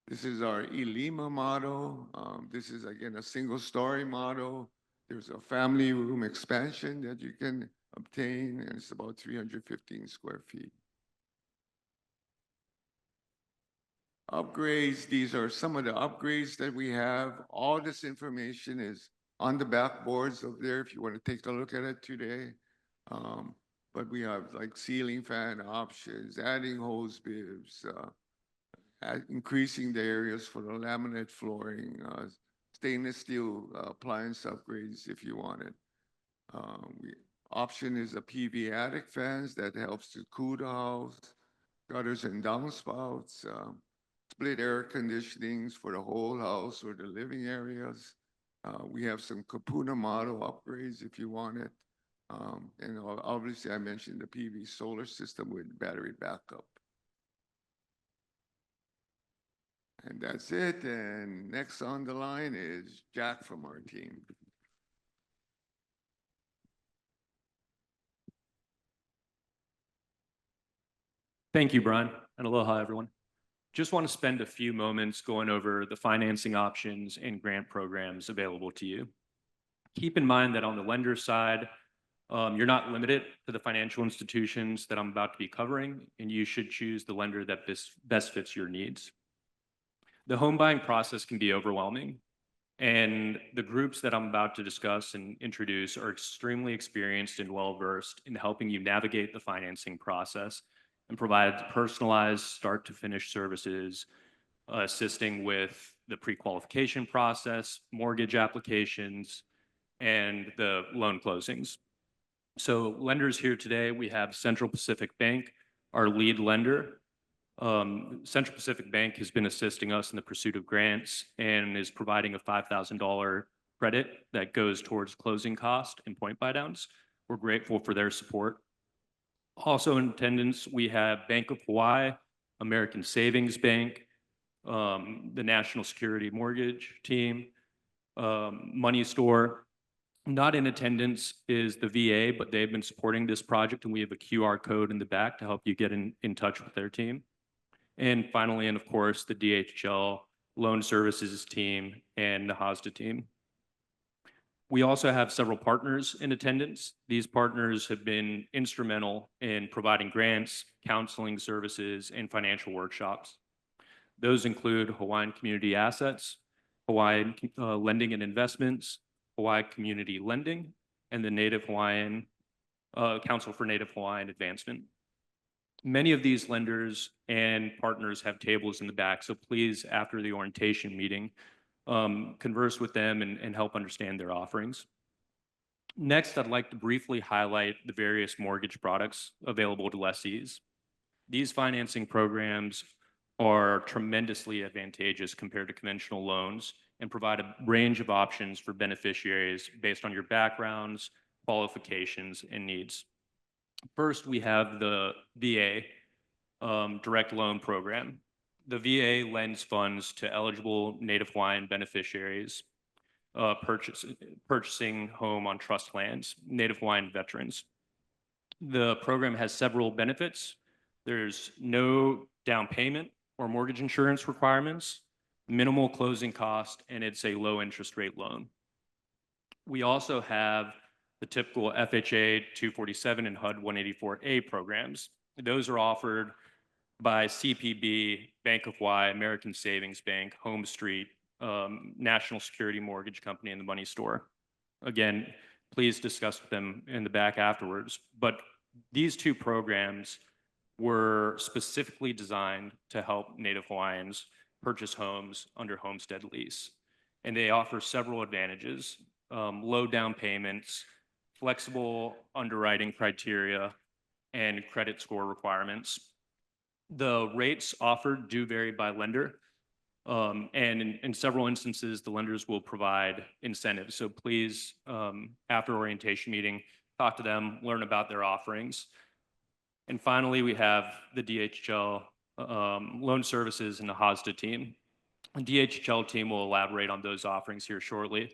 This is our Ilima model. This is again a single-story model. There's a family room expansion that you can obtain, and it's about 315 square feet. Upgrades, these are some of the upgrades that we have. All this information is on the backboards of there if you want to take a look at it today. But we have like ceiling fan options, adding hose bibs, increasing the areas for the laminate flooring, stainless steel appliance upgrades if you want it. Option is a PV attic fans that helps to cool the house, gutters and downspouts, split air conditionings for the whole house or the living areas. We have some Puuhona model upgrades if you want it. And obviously I mentioned the PV solar system with battery backup. And that's it. And next on the line is Jack from our team. Thank you, Brian, and aloha, everyone. Just want to spend a few moments going over the financing options and grant programs available to you. Keep in mind that on the lender side, you're not limited to the financial institutions that I'm about to be covering, and you should choose the lender that best fits your needs. The home buying process can be overwhelming, and the groups that I'm about to discuss and introduce are extremely experienced and well-versed in helping you navigate the financing process and provide personalized start-to-finish services, assisting with the pre-qualification process, mortgage applications, and the loan closings. So lenders here today, we have Central Pacific Bank, our lead lender. Central Pacific Bank has been assisting us in the pursuit of grants and is providing a $5,000 credit that goes towards closing cost and point buy downs. We're grateful for their support. Also in attendance, we have Bank of Hawaii, American Savings Bank, the National Security Mortgage Team, Money Store. Not in attendance is the VA, but they've been supporting this project, and we have a QR code in the back to help you get in touch with their team. And finally, and of course, the DHL Loan Services team and NAHASDA team. We also have several partners in attendance. These partners have been instrumental in providing grants, counseling services, and financial workshops. Those include Hawaiian Community Assets, Hawaiian Lending and Investments, Hawaii Community Lending, and the Native Hawaiian Council for Native Hawaiian Advancement. Many of these lenders and partners have tables in the back, so please, after the orientation meeting, converse with them and help understand their offerings. Next, I'd like to briefly highlight the various mortgage products available to lessees. These financing programs are tremendously advantageous compared to conventional loans and provide a range of options for beneficiaries based on your backgrounds, qualifications, and needs. First, we have the VA direct loan program. The VA lends funds to eligible Native Hawaiian beneficiaries purchasing home on trust lands, Native Hawaiian veterans. The program has several benefits. There's no down payment or mortgage insurance requirements, minimal closing cost, and it's a low interest rate loan. We also have the typical FHA 247 and HUD 184A programs. Those are offered by CPB, Bank of Hawaii, American Savings Bank, Home Street, National Security Mortgage Company, and the Money Store. Again, please discuss with them in the back afterwards. But these two programs were specifically designed to help Native Hawaiians purchase homes under homestead lease. And they offer several advantages, low down payments, flexible underwriting criteria, and credit score requirements. The rates offered do vary by lender. And in several instances, the lenders will provide incentives. So please, after orientation meeting, talk to them, learn about their offerings. And finally, we have the DHL Loan Services and the NAHASDA team. The DHL team will elaborate on those offerings here shortly.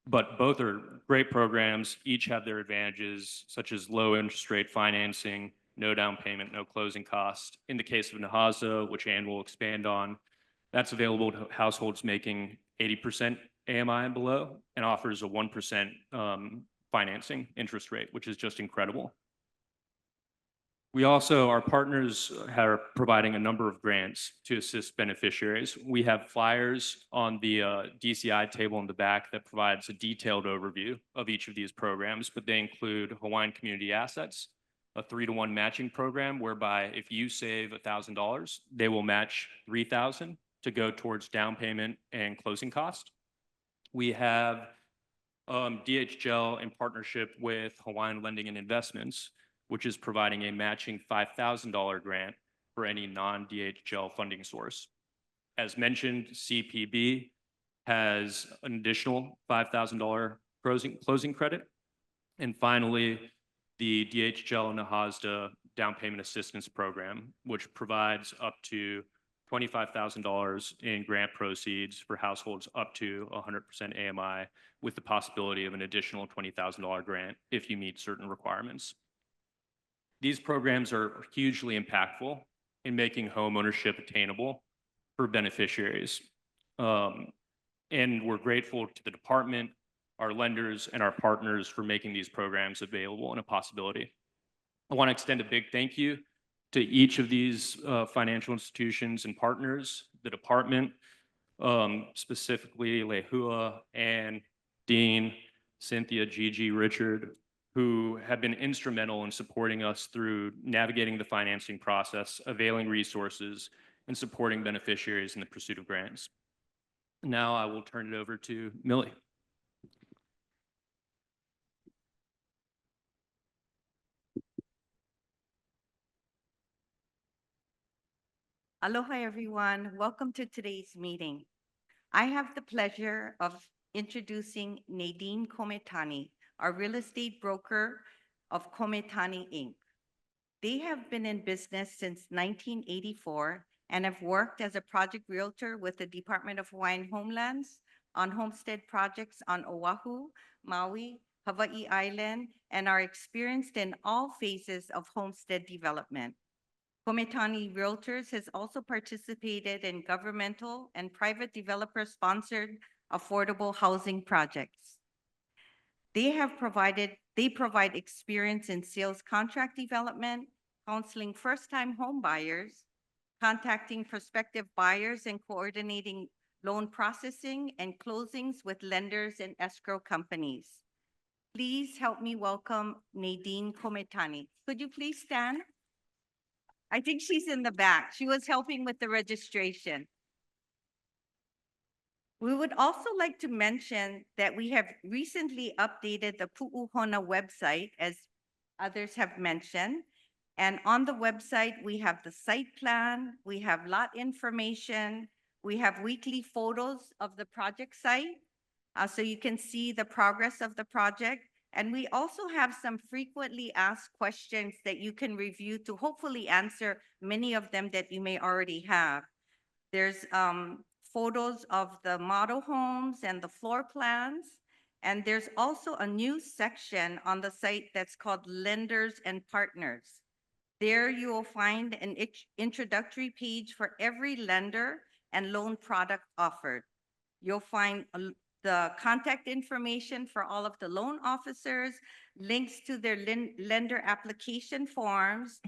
But both are great programs. Each have their advantages, such as low interest rate financing, no down payment, no closing cost. In the case of NAHASDA, which Ann will expand on, that's available to households making 80% AMI and below, and offers a 1% financing interest rate, which is just incredible. We also, our partners are providing a number of grants to assist beneficiaries. We have flyers on the DCI table in the back that provides a detailed overview of each of these programs, but they include Hawaiian Community Assets, a 3-to-1 matching program whereby if you save $1,000, they will match $3,000 to go towards down payment and closing cost. We have DHL in partnership with Hawaiian Lending and Investments, which is providing a matching $5,000 grant for any non-DHL funding source. As mentioned, CPB has an additional $5,000 closing credit. And finally, the DHL and NAHASDA Down Payment Assistance Program, which provides up to $25,000 in grant proceeds for households up to 100% AMI, with the possibility of an additional $20,000 grant if you meet certain requirements. These programs are hugely impactful in making home ownership attainable for beneficiaries. And we're grateful to the department, our lenders, and our partners for making these programs available and a possibility. I want to extend a big thank you to each of these financial institutions and partners, the department, specifically Lehua, Ann, Dean, Cynthia, Gigi, Richard, who have been instrumental in supporting us through navigating the financing process, availing resources, and supporting beneficiaries in the pursuit of grants. Now I will turn it over to Millie. Aloha, everyone. Welcome to today's meeting. I have the pleasure of introducing Nadine Kometani, our real estate broker of Kometani, Inc. They have been in business since 1984 and have worked as a project realtor with the Department of Hawaiian Home Lands on homestead projects on Oahu, Maui, Hawaii Island, and are experienced in all phases of homestead development. Kometani Realtors has also participated in governmental and private developer-sponsored affordable housing projects. They provide experience in sales contract development, counseling first-time home buyers, contacting prospective buyers, and coordinating loan processing and closings with lenders and escrow companies. Please help me welcome Nadine Kometani. Could you please stand? I think she's in the back. She was helping with the registration. We would also like to mention that we have recently updated the Puuhona website, as others have mentioned. And on the website, we have the site plan, we have lot information, we have weekly photos of the project site, so you can see the progress of the project. And we also have some frequently asked questions that you can review to hopefully answer many of them that you may already have. There's photos of the model homes and the floor plans. And there's also a new section on the site that's called Lenders and Partners. There you will find an introductory page for every lender and loan product offered. You'll find the contact information for all of the loan officers, links to their lender application forms.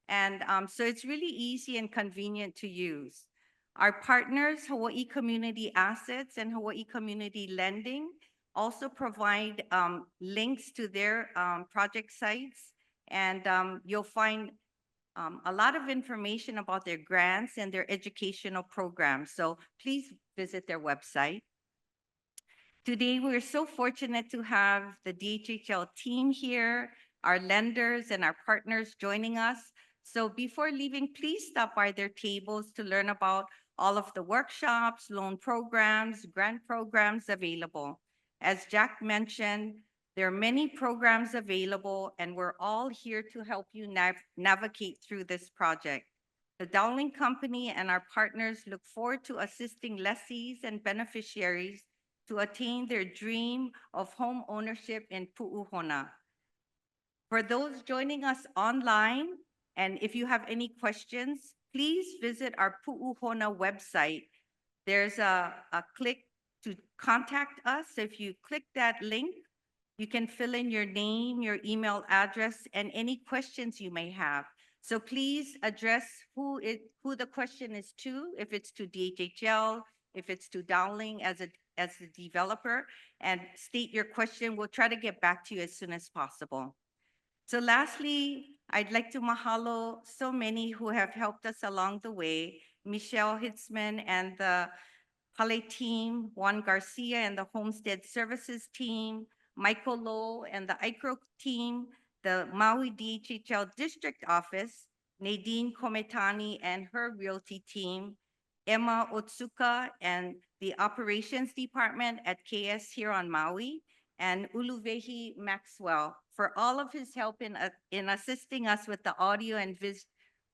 And so it's really easy and convenient to use. Our partners, Hawaii Community Assets and Hawaii Community Lending, also provide links to their project sites. And you'll find a lot of information about their grants and their educational programs. So please visit their website. Today, we're so fortunate to have the DHHL team here, our lenders and our partners joining us. So before leaving, please stop by their tables to learn about all of the workshops, loan programs, grant programs available. As Jack mentioned, there are many programs available, and we're all here to help you navigate through this project. The Dowling Company and our partners look forward to assisting lessees and beneficiaries to attain their dream of home ownership in Puuhona. For those joining us online, and if you have any questions, please visit our Puuhona website. There's a click to contact us. If you click that link, you can fill in your name, your email address, and any questions you may have. So please address who the question is to, if it's to DHHL, if it's to Dowling as the developer, and state your question. We'll try to get back to you as soon as possible. So lastly, I'd like to mahalo so many who have helped us along the way. Michelle Hitzman and the Hale team, Juan Garcia and the Homestead Services team, Michael Lowe and the ICRO team, the Maui DHHL District Office, Nadine Kometani and her realty team, Emma Otsuka and the Operations Department at KS here on Maui, and Uluvehi Maxwell for all of his help in assisting us with the audio and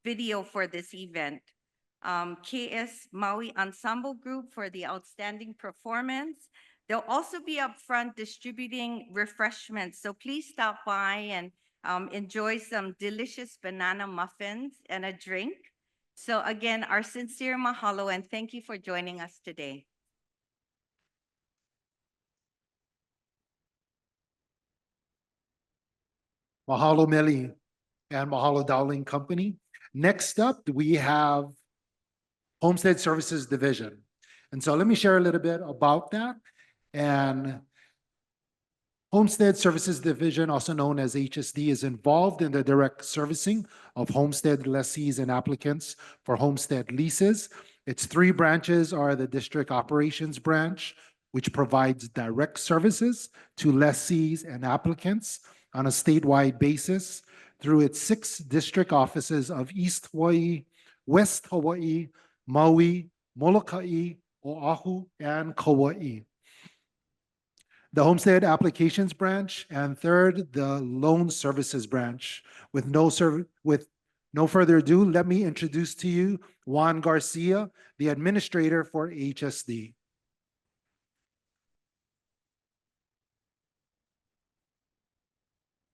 video for this event. KS Maui Ensemble Group for the outstanding performance. They'll also be up front distributing refreshments, so please stop by and enjoy some delicious banana muffins and a drink. So again, our sincere mahalo and thank you for joining us today. Mahalo Meli and mahalo Dowling Company. Next up, we have Homestead Services Division. And so let me share a little bit about that. And Homestead Services Division, also known as HSD, is involved in the direct servicing of homestead lessees and applicants for homestead leases. Its three branches are the District Operations Branch, which provides direct services to lessees and applicants on a statewide basis through its 6 district offices of East Hawaii, West Hawaii, Maui, Molokai, Oahu, and Kauai. The Homestead Applications Branch, and third, the Loan Services Branch. With no further ado, let me introduce to you Juan Garcia, the administrator for HSD.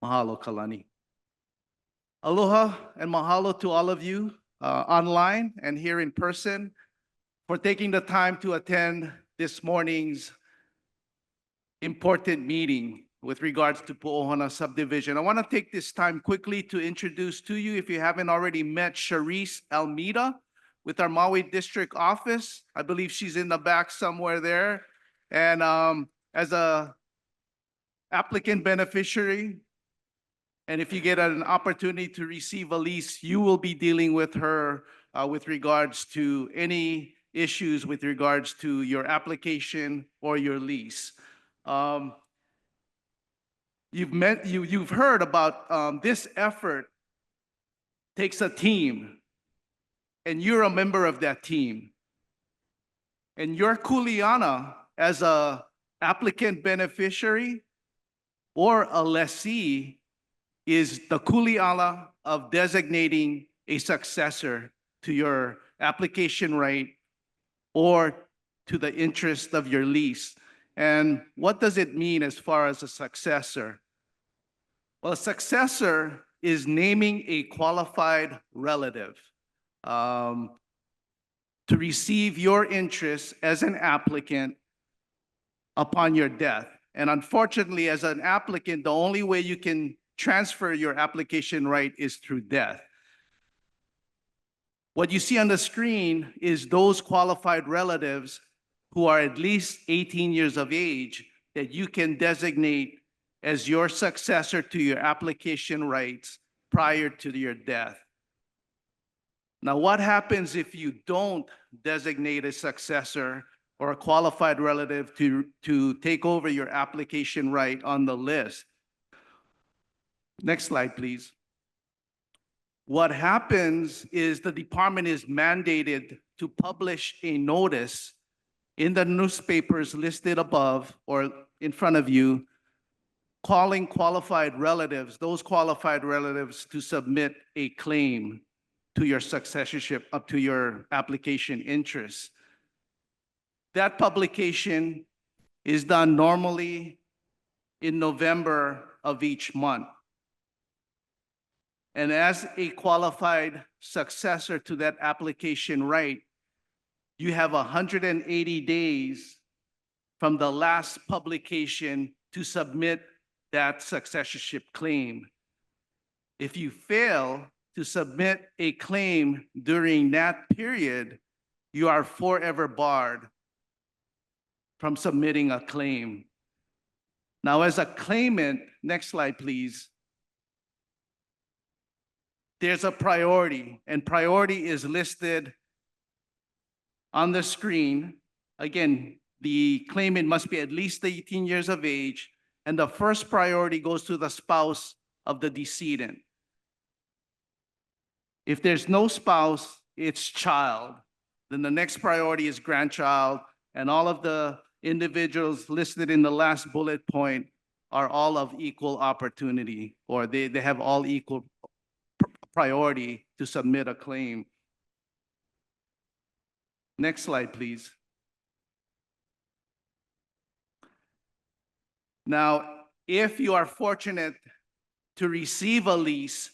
Mahalo, Kalani. Aloha and mahalo to all of you online and here in person for taking the time to attend this morning's important meeting with regards to Puuhona subdivision. I want to take this time quickly to introduce to you, if you haven't already met, Charisse Almeida with our Maui District Office. I believe she's in the back somewhere there. And as a applicant beneficiary, and if you get an opportunity to receive a lease, you will be dealing with her with regards to any issues with regards to your application or your lease. You've heard about this effort takes a team, and you're a member of that team. And your kuleana as a applicant beneficiary or a lessee is the kuleana of designating a successor to your application right or to the interest of your lease. And what does it mean as far as a successor? Well, a successor is naming a qualified relative to receive your interest as an applicant upon your death. And unfortunately, as an applicant, the only way you can transfer your application right is through death. What you see on the screen is those qualified relatives who are at least 18 years of age that you can designate as your successor to your application rights prior to your death. Now, what happens if you don't designate a successor or a qualified relative to take over your application right on the list? Next slide, please. What happens is the department is mandated to publish a notice in the newspapers listed above or in front of you, calling qualified relatives, those qualified relatives to submit a claim to your successorship, up to your application interest. That publication is done normally in November of each month. And as a qualified successor to that application right, you have 180 days from the last publication to submit that successorship claim. If you fail to submit a claim during that period, you are forever barred from submitting a claim. Now, as a claimant, next slide, please. There's a priority, and priority is listed on the screen. Again, the claimant must be at least 18 years of age, and the first priority goes to the spouse of the decedent. If there's no spouse, it's child. Then the next priority is grandchild, and all of the individuals listed in the last bullet point are all of equal opportunity, or they have all equal priority to submit a claim. Next slide, please. Now, if you are fortunate to receive a lease,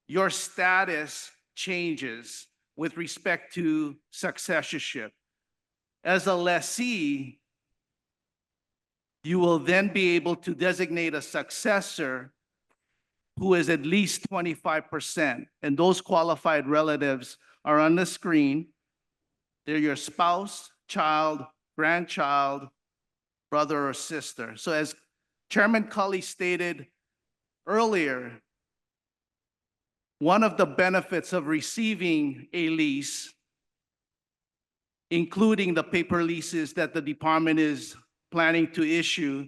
your status changes with respect to successorship. As a lessee, you will then be able to designate a successor who is at least 25%. And those qualified relatives are on the screen. They're your spouse, child, grandchild, brother or sister. So as Chairman Cully stated earlier, one of the benefits of receiving a lease, including the paper leases that the department is planning to issue,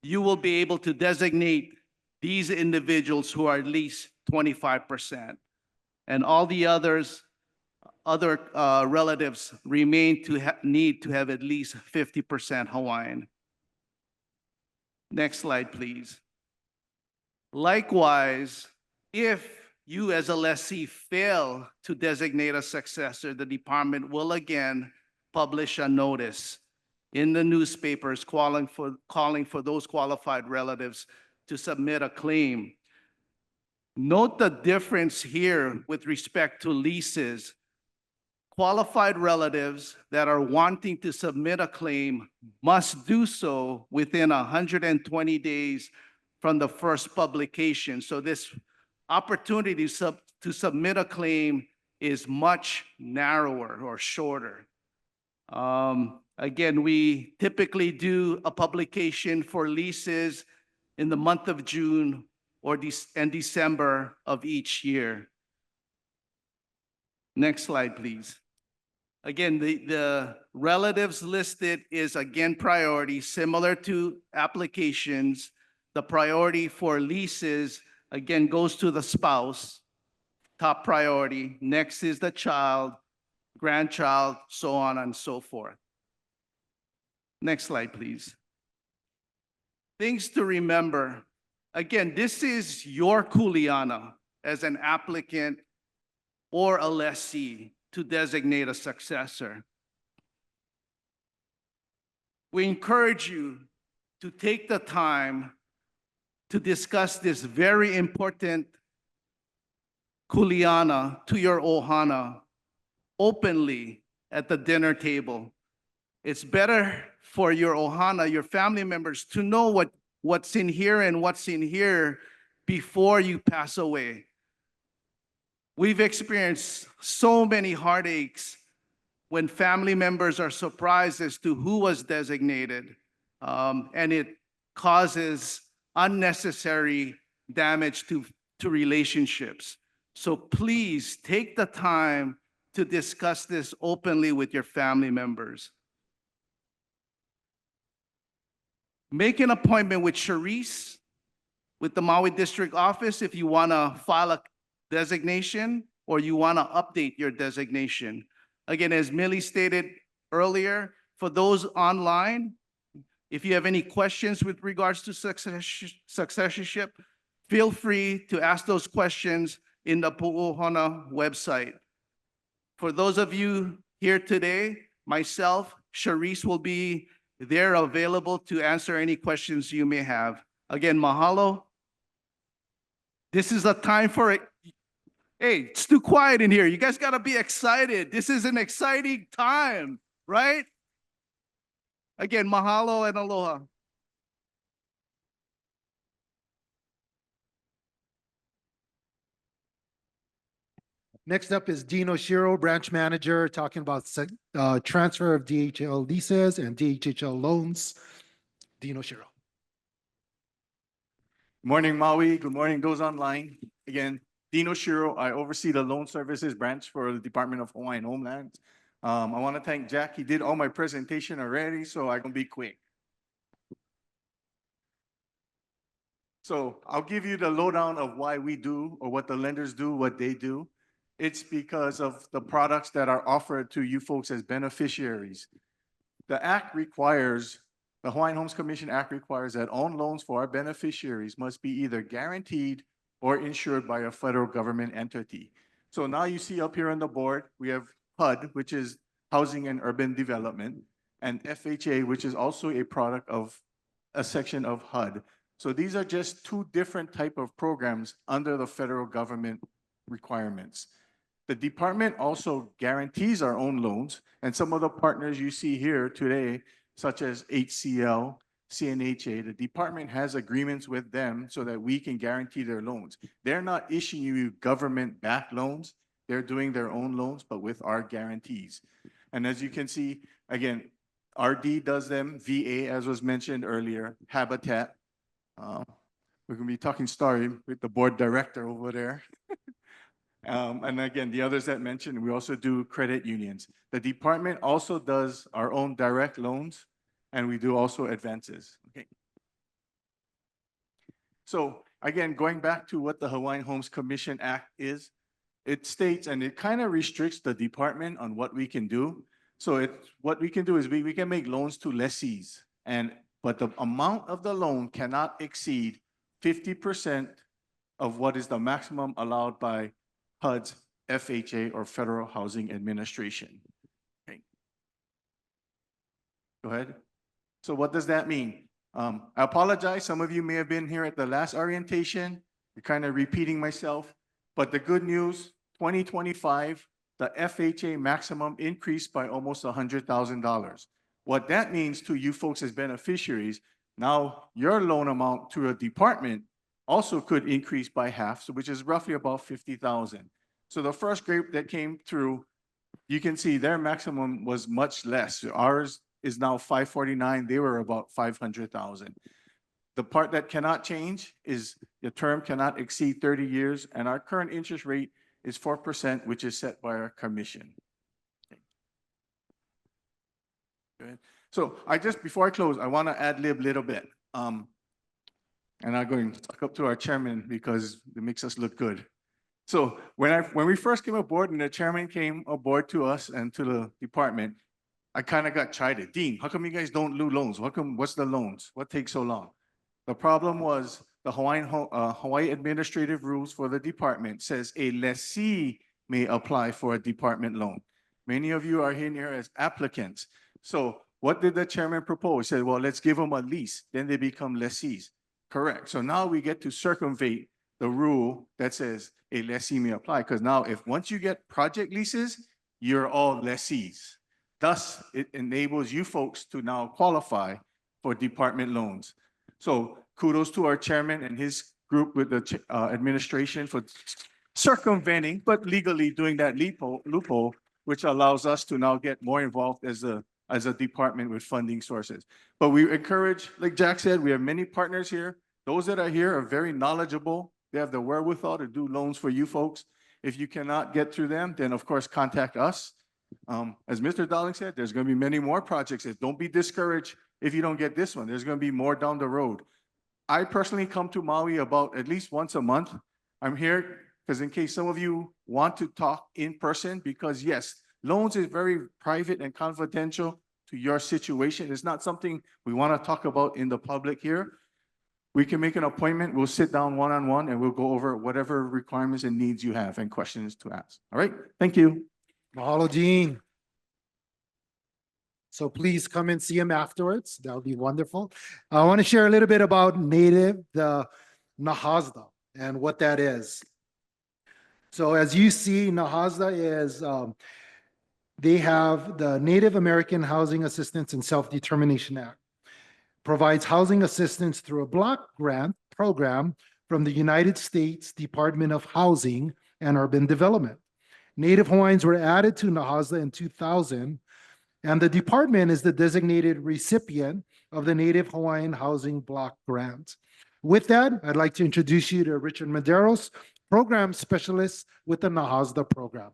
you will be able to designate these individuals who are at least 25%. And all the other relatives remain to need to have at least 50% Hawaiian. Next slide, please. Likewise, if you as a lessee fail to designate a successor, the department will again publish a notice in the newspapers calling for those qualified relatives to submit a claim. Note the difference here with respect to leases. Qualified relatives that are wanting to submit a claim must do so within 120 days from the first publication. So this opportunity to submit a claim is much narrower or shorter. Again, we typically do a publication for leases in the month of June and December of each year. Next slide, please. Again, the relatives listed is again priority, similar to applications. The priority for leases, again, goes to the spouse, top priority. Next is the child, grandchild, so on and so forth. Next slide, please. Things to remember. Again, this is your kuleana as an applicant or a lessee to designate a successor. We encourage you to take the time to discuss this very important kuleana to your ohana openly at the dinner table. It's better for your ohana, your family members, to know what's in here and what's in here before you pass away. We've experienced so many heartaches when family members are surprised as to who was designated, and it causes unnecessary damage to relationships. So please take the time to discuss this openly with your family members. Make an appointment with Sharice, with the Maui District Office if you want to file a designation or you want to update your designation. Again, as Millie stated earlier, for those online, if you have any questions with regards to successorship, feel free to ask those questions in the Puuhona website. For those of you here today, myself, Sharice will be there available to answer any questions you may have. Again, mahalo. This is a time for it. Hey, it's too quiet in here. You guys got to be excited. This is an exciting time, right? Again, mahalo and aloha. Next up is Dino Shiro, Branch Manager, talking about transfer of DHL leases and DHL loans. Dino Shiro. Morning, Maui. Good morning, those online. Again, Dino Shiro. I oversee the loan services branch for the Department of Hawaiian Home Lands. I want to thank Jack. He did all my presentation already, so I can be quick. So I'll give you the lowdown of why we do, or what the lenders do, what they do. It's because of the products that are offered to you folks as beneficiaries. The Act requires, the Hawaiian Homes Commission Act requires that all loans for our beneficiaries must be either guaranteed or insured by a federal government entity. So now you see up here on the board, we have HUD, which is Housing and Urban Development, and FHA, which is also a product of a section of HUD. So these are just two different type of programs under the federal government requirements. The department also guarantees our own loans, and some of the partners you see here today, such as HCL, CNHA, the department has agreements with them so that we can guarantee their loans. They're not issuing you government-backed loans. They're doing their own loans, but with our guarantees. And as you can see, again, RD does them, VA, as was mentioned earlier, Habitat. We're going to be talking story with the board director over there. And again, the others that mentioned, we also do credit unions. The department also does our own direct loans, and we do also advances. Okay. So again, going back to what the Hawaiian Homes Commission Act is, it states, and it kind of restricts the department on what we can do. So what we can do is we can make loans to lessees, but the amount of the loan cannot exceed 50% of what is the maximum allowed by HUD's FHA or Federal Housing Administration. Okay. Go ahead. So what does that mean? I apologize. Some of you may have been here at the last orientation. You're kind of repeating myself. But the good news, 2025, the FHA maximum increased by almost $100,000. What that means to you folks as beneficiaries, now your loan amount to a department also could increase by half, so which is roughly about 50,000. So the first group that came through, you can see their maximum was much less. Ours is now 549. They were about 500,000. The part that cannot change is the term cannot exceed 30 years, and our current interest rate is 4%, which is set by our commission. Okay. Good. So before I close, I want to ad-lib a little bit. And I'm going to talk up to our chairman because it makes us look good. So when we first came aboard and the chairman came aboard to us and to the department, I kind of got chided. Dean, how come you guys don't do loans? What's the loans? What takes so long? The problem was the Hawaii administrative rules for the department says a lessee may apply for a department loan. Many of you are here as applicants. So what did the chairman propose? He said, well, let's give them a lease. Then they become lessees. Correct. So now we get to circumvent the rule that says a lessee may apply. Because now once you get project leases, you're all lessees. Thus, it enables you folks to now qualify for department loans. So kudos to our chairman and his group with the administration for circumventing, but legally doing that loophole, which allows us to now get more involved as a department with funding sources. But we encourage, like Jack said, we have many partners here. Those that are here are very knowledgeable. They have the wherewithal to do loans for you folks. If you cannot get through them, then of course, contact us. As Mr. Dowling said, there's going to be many more projects. Don't be discouraged if you don't get this one. There's going to be more down the road. I personally come to Maui about at least once a month. I'm here because in case some of you want to talk in person, because yes, loans is very private and confidential to your situation. It's not something we want to talk about in the public here. We can make an appointment. We'll sit down one-on-one and we'll go over whatever requirements and needs you have and questions to ask. All right, thank you. Mahalo, Gene. So please come and see him afterwards. That would be wonderful. I want to share a little bit about Native, the NAHASDA, and what that is. So as you see, NAHASDA is, they have the Native American Housing Assistance and Self-Determination Act. Provides housing assistance through a block grant program from the United States Department of Housing and Urban Development. Native Hawaiians were added to NAHASDA in 2000, and the department is the designated recipient of the Native Hawaiian Housing Block Grant. With that, I'd like to introduce you to Richard Medeiros, Program Specialist with the NAHASDA program.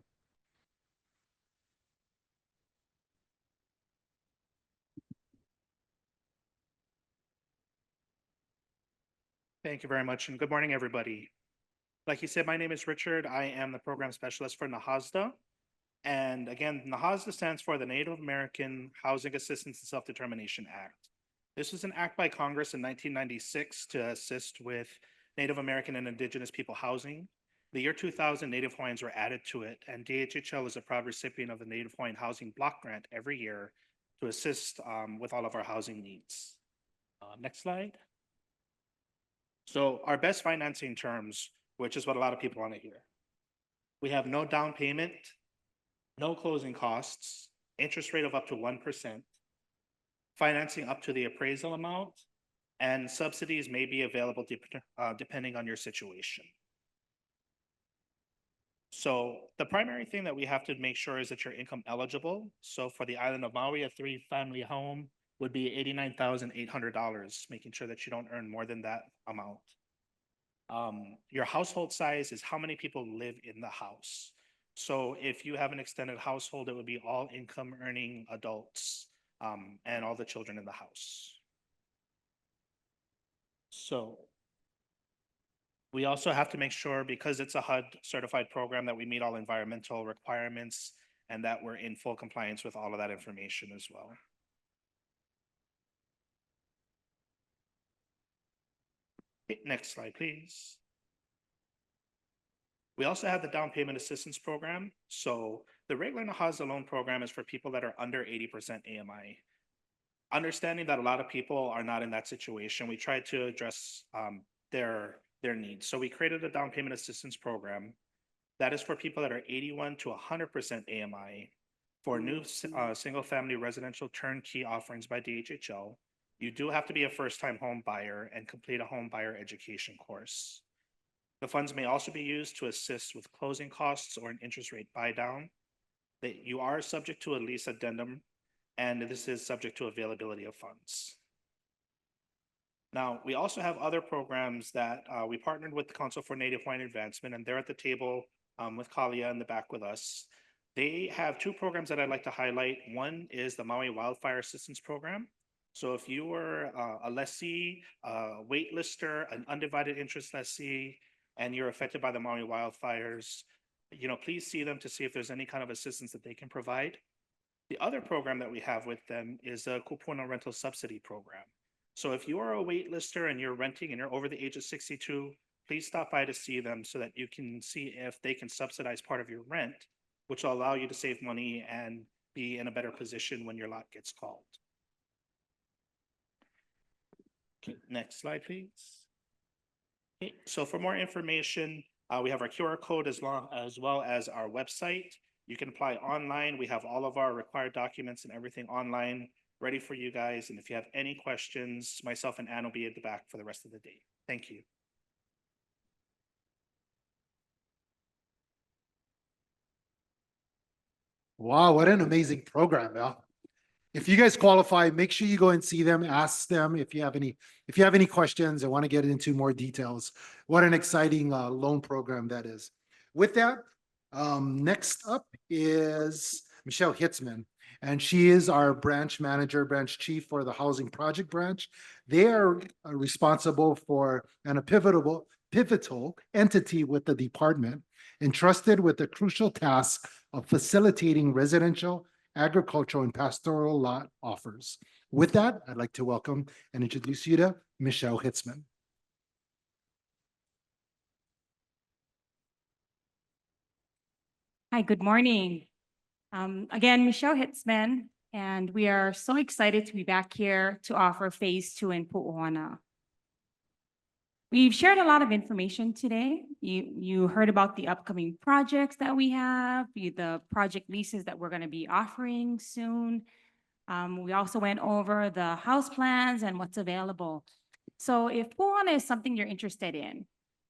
Thank you very much, and good morning, everybody. Like you said, my name is Richard. I am the program specialist for NAHASDA. And again, NAHASDA stands for the Native American Housing Assistance and Self-Determination Act. This was an act by Congress in 1996 to assist with Native American and Indigenous people housing. The year 2000, Native Hawaiians were added to it, and DHHL is a proud recipient of the Native Hawaiian Housing Block Grant every year to assist with all of our housing needs. Next slide. So our best financing terms, which is what a lot of people want to hear. We have no down payment, no closing costs, interest rate of up to 1%, financing up to the appraisal amount, and subsidies may be available depending on your situation. So the primary thing that we have to make sure is that you're income eligible. So for the island of Maui, a 3-family home would be $89,800, making sure that you don't earn more than that amount. Your household size is how many people live in the house. So if you have an extended household, it would be all income earning adults and all the children in the house. So we also have to make sure, because it's a HUD certified program, that we meet all environmental requirements and that we're in full compliance with all of that information as well. Next slide, please. We also have the down payment assistance program. So the regular NAHASDA loan program is for people that are under 80% AMI. Understanding that a lot of people are not in that situation, we tried to address their needs. So we created a down payment assistance program that is for people that are 81 to 100% AMI for new single family residential turnkey offerings by DHHL. You do have to be a first-time home buyer and complete a home buyer education course. The funds may also be used to assist with closing costs or an interest rate buy down. That you are subject to a lease addendum, and this is subject to availability of funds. Now, we also have other programs that we partnered with the Council for Native Hawaiian Advancement, and they're at the table with Kalia in the back with us. They have two programs that I'd like to highlight. One is the Maui Wildfire Assistance Program. So if you were a lessee, a waitlister, an undivided interest lessee, and you're affected by the Maui wildfires, please see them to see if there's any kind of assistance that they can provide. The other program that we have with them is a Puuhona rental subsidy program. So if you are a waitlister and you're renting and you're over the age of 62, please stop by to see them so that you can see if they can subsidize part of your rent, which will allow you to save money and be in a better position when your lot gets called. Okay, next slide, please. Okay, so for more information, we have our QR code as well as our website. You can apply online. We have all of our required documents and everything online ready for you guys. And if you have any questions, myself and Ann will be at the back for the rest of the day. Thank you. Wow, what an amazing program, Al. If you guys qualify, make sure you go and see them, ask them if you have any questions and want to get into more details. What an exciting loan program that is. With that, Next up is Michelle Hitzman, and she is our branch manager, branch chief for the housing project branch. They are responsible for a pivotal entity with the department, entrusted with the crucial task of facilitating residential, agricultural, and pastoral lot offers. With that, I'd like to welcome and introduce you to Michelle Hitzman. Hi, good morning. Again, Michelle Hitzman, and we are so excited to be back here to offer phase 2 in Puuhona. We've shared a lot of information today. You heard about the upcoming projects that we have, the project leases that we're going to be offering soon. We also went over the house plans and what's available. So if Puuhona is something you're interested in,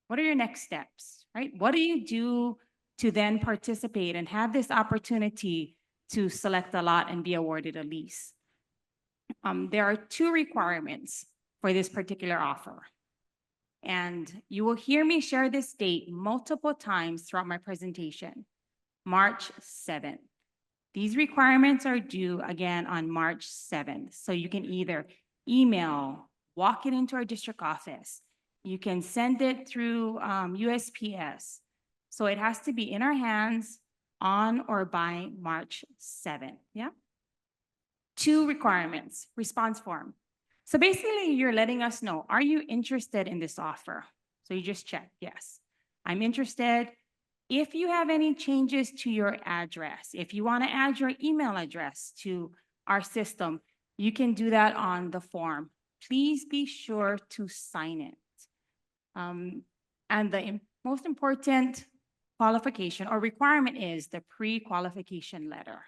what are your next steps, right? What do you do to then participate and have this opportunity to select a lot and be awarded a lease? There are 2 requirements for this particular offer. And you will hear me share this date multiple times throughout my presentation, March 7th. These requirements are due again on March 7th. So you can either email, walk it into our district office. You can send it through USPS. So it has to be in our hands on or by March 7th, yeah? 2 requirements, response form. So basically you're letting us know, are you interested in this offer? So you just check, yes, I'm interested. If you have any changes to your address, if you want to add your email address to our system, you can do that on the form. Please be sure to sign it. And the most important qualification or requirement is the pre-qualification letter.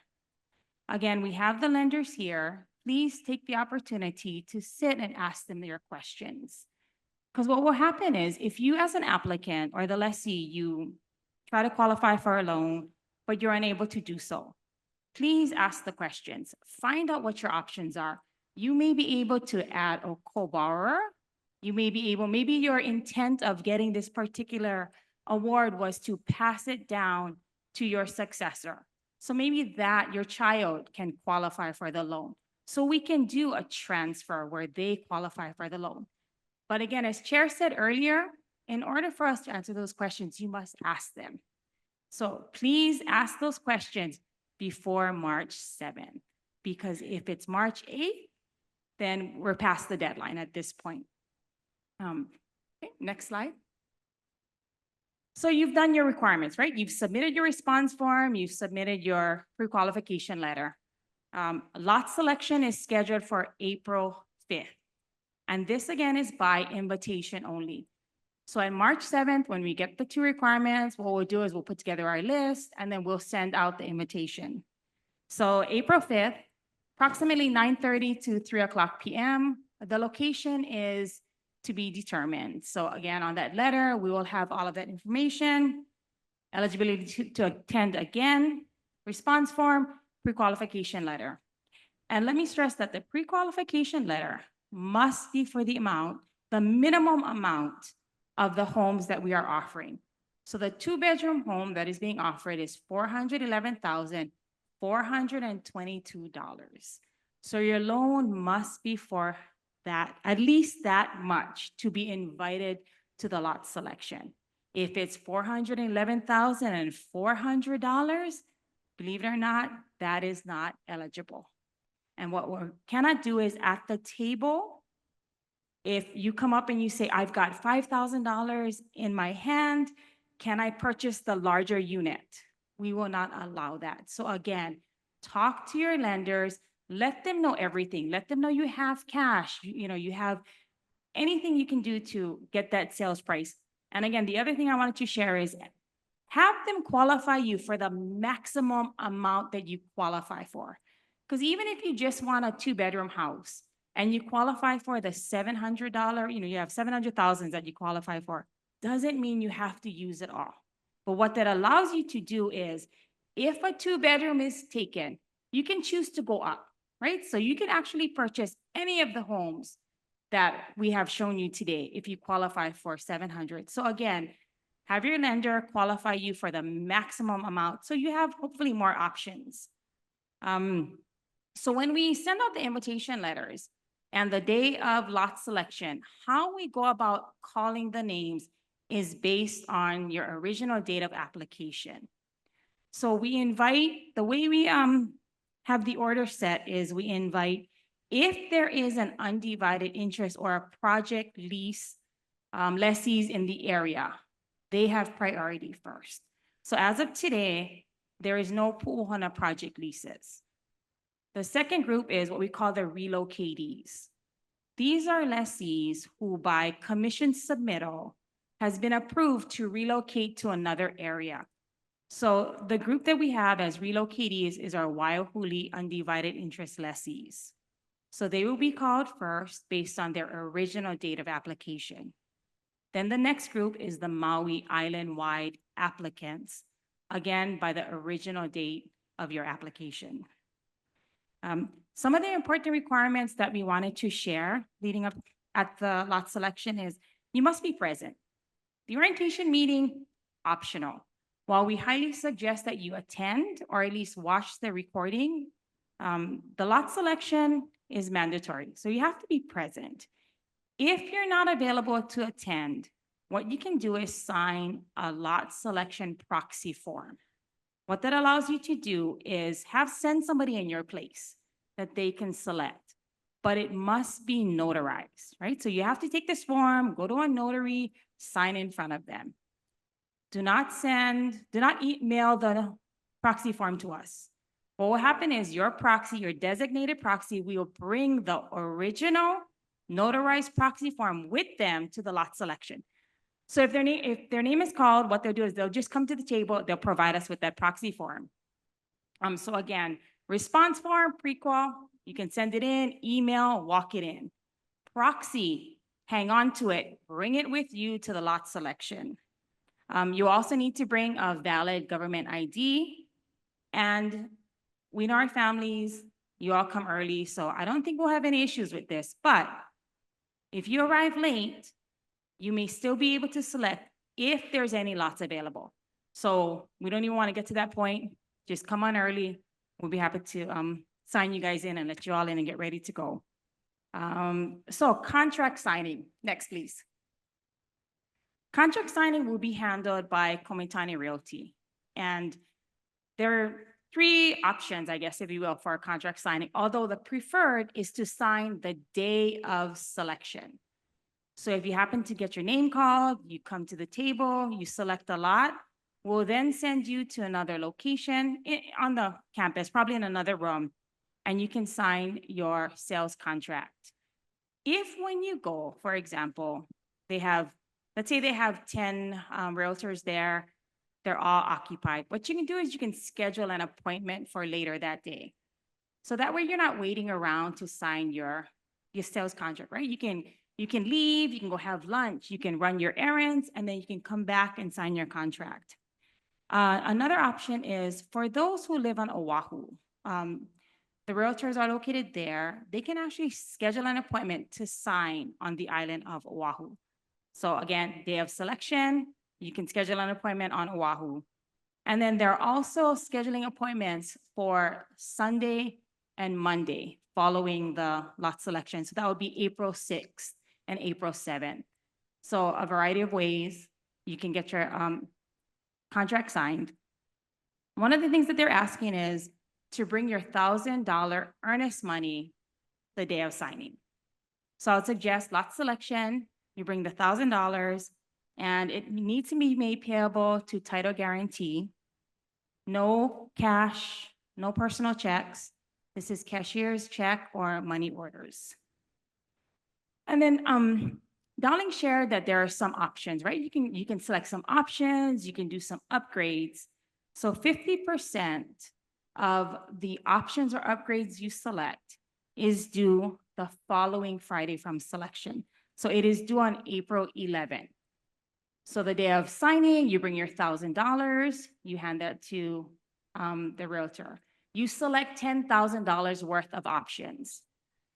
Again, we have the lenders here. Please take the opportunity to sit and ask them your questions. Because what will happen is if you as an applicant or the lessee, you try to qualify for a loan, but you're unable to do so, please ask the questions. Find out what your options are. You may be able to add a co-borrower. You may be able, maybe your intent of getting this particular award was to pass it down to your successor. So maybe that your child can qualify for the loan. So we can do a transfer where they qualify for the loan. But again, as Chair said earlier, in order for us to answer those questions, you must ask them. So please ask those questions before March 7th, because if it's March 8th, then we're past the deadline at this point. Okay, next slide. So you've done your requirements, right? You've submitted your response form, you've submitted your pre-qualification letter. Lot selection is scheduled for April 5th. And this again is by invitation only. So on March 7th, when we get the 2 requirements, what we'll do is we'll put together our list and then we'll send out the invitation. So April 5th, approximately 9:30 to 3:00 p.m. The location is to be determined. So again, on that letter, we will have all of that information, eligibility to attend again, response form, pre-qualification letter. And let me stress that the pre-qualification letter must be for the amount, the minimum amount of the homes that we are offering. So the 2-bedroom home that is being offered is $411,422. So your loan must be for that, at least that much to be invited to the lot selection. If it's $411,400, believe it or not, that is not eligible. And what we cannot do is at the table, if you come up and you say, I've got $5,000 in my hand, can I purchase the larger unit? We will not allow that. So again, talk to your lenders, let them know everything. Let them know you have cash, you have anything you can do to get that sales price. And again, the other thing I wanted to share is have them qualify you for the maximum amount that you qualify for. Because even if you just want a 2-bedroom house and you qualify for the $700, you have 700,000 that you qualify for, doesn't mean you have to use it all. But what that allows you to do is if a 2-bedroom is taken, you can choose to go up, right? So you can actually purchase any of the homes that we have shown you today if you qualify for 700. So again, have your lender qualify you for the maximum amount, so you have hopefully more options. So when we send out the invitation letters and the day of lot selection, how we go about calling the names is based on your original date of application. So we invite, the way we have the order set is we invite, if there is an undivided interest or a project lease, lessees in the area, they have priority first. So as of today, there is no Puuhona project leases. The second group is what we call the relocatees. These are lessees who by commission submittal has been approved to relocate to another area. So the group that we have as relocatees is our Waiahuli undivided interest lessees. So they will be called first based on their original date of application. Then the next group is the Maui island-wide applicants, again, by the original date of your application. Some of the important requirements that we wanted to share leading up at the lot selection is you must be present. The orientation meeting, optional. While we highly suggest that you attend or at least watch the recording, the lot selection is mandatory. So you have to be present. If you're not available to attend, what you can do is sign a lot selection proxy form. What that allows you to do is send somebody in your place that they can select, but it must be notarized, right? So you have to take this form, go to a notary, sign in front of them. Do not email the proxy form to us. What will happen is your proxy, your designated proxy, we will bring the original notarized proxy form with them to the lot selection. So if their name is called, what they'll do is they'll just come to the table, they'll provide us with that proxy form. So again, response form, prequal, you can send it in, email, walk it in. Proxy, hang on to it, bring it with you to the lot selection. You also need to bring a valid government ID, and we know our families, you all come early, so I don't think we'll have any issues with this, but if you arrive late, you may still be able to select if there's any lots available. So we don't even want to get to that point. Just come on early. We'll be happy to sign you guys in and let you all in and get ready to go. So contract signing, next please. Contract signing will be handled by Komitani Realty. And there are three options, I guess, if you will, for a contract signing, although the preferred is to sign the day of selection. So if you happen to get your name called, you come to the table, you select a lot, we'll then send you to another location on the campus, probably in another room, and you can sign your sales contract. If when you go, for example, let's say they have 10 realtors there, they're all occupied. What you can do is you can schedule an appointment for later that day. So that way you're not waiting around to sign your sales contract, right? You can leave, you can go have lunch, you can run your errands, and then you can come back and sign your contract. Another option is for those who live on Oahu, the realtors are located there, they can actually schedule an appointment to sign on the island of Oahu. So again, day of selection, you can schedule an appointment on Oahu. And then there are also scheduling appointments for Sunday and Monday following the lot selection. So that would be April 6th and April 7th. So a variety of ways you can get your contract signed. One of the things that they're asking is to bring your $1,000 earnest money the day of signing. So I would suggest lot selection, you bring the $1,000, and it needs to be made payable to title guarantee. No cash, no personal checks. This is cashier's check or money orders. And then Dowling shared that there are some options, right? You can select some options, you can do some upgrades. So 50% of the options or upgrades you select is due the following Friday from selection. So it is due on April 11th. So the day of signing, you bring your $1,000, you hand that to the realtor. You select $10,000 worth of options.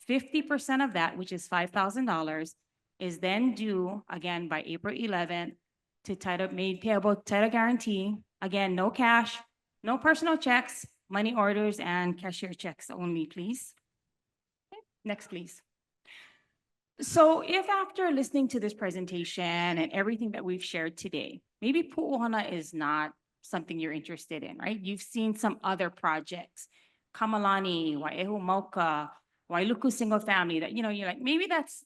50% of that, which is $5,000, is then due again by April 11th. to title, made payable title guarantee. Again, no cash, no personal checks, money orders, and cashier checks only, please. Okay, next, please. So if after listening to this presentation and everything that we've shared today, maybe Puuhona is not something you're interested in, right? You've seen some other projects, Kamalani, Wai'ehu Mauka, Wailuku single family that, you're like, maybe that's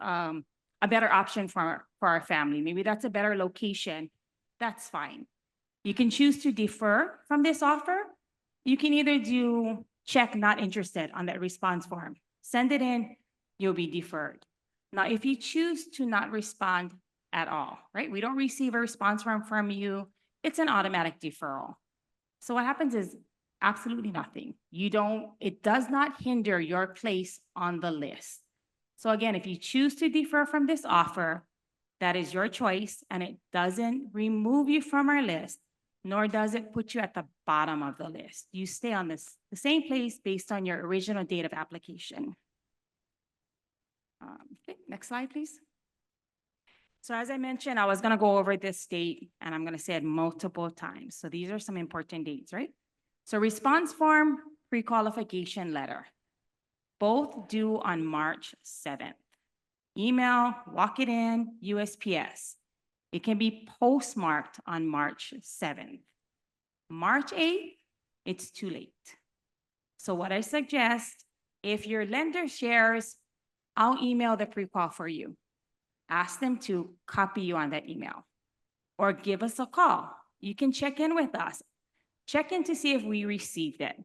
a better option for our family. Maybe that's a better location. That's fine. You can choose to defer from this offer. You can either do check not interested on that response form. Send it in, you'll be deferred. Now, if you choose to not respond at all, right? We don't receive a response form from you. It's an automatic deferral. So what happens is absolutely nothing. It does not hinder your place on the list. So again, if you choose to defer from this offer, that is your choice, and it doesn't remove you from our list, nor does it put you at the bottom of the list. You stay on the same place based on your original date of application. Okay, next slide, please. So as I mentioned, I was gonna go over this date, and I'm gonna say it multiple times. So these are some important dates, right? So response form, pre-qualification letter, both due on March 7th. Email, walk it in, USPS. It can be postmarked on March 7th. March 8th, it's too late. So what I suggest, if your lender shares, I'll email the pre-qual for you. Ask them to copy you on that email or give us a call. You can check in with us. Check in to see if we received it,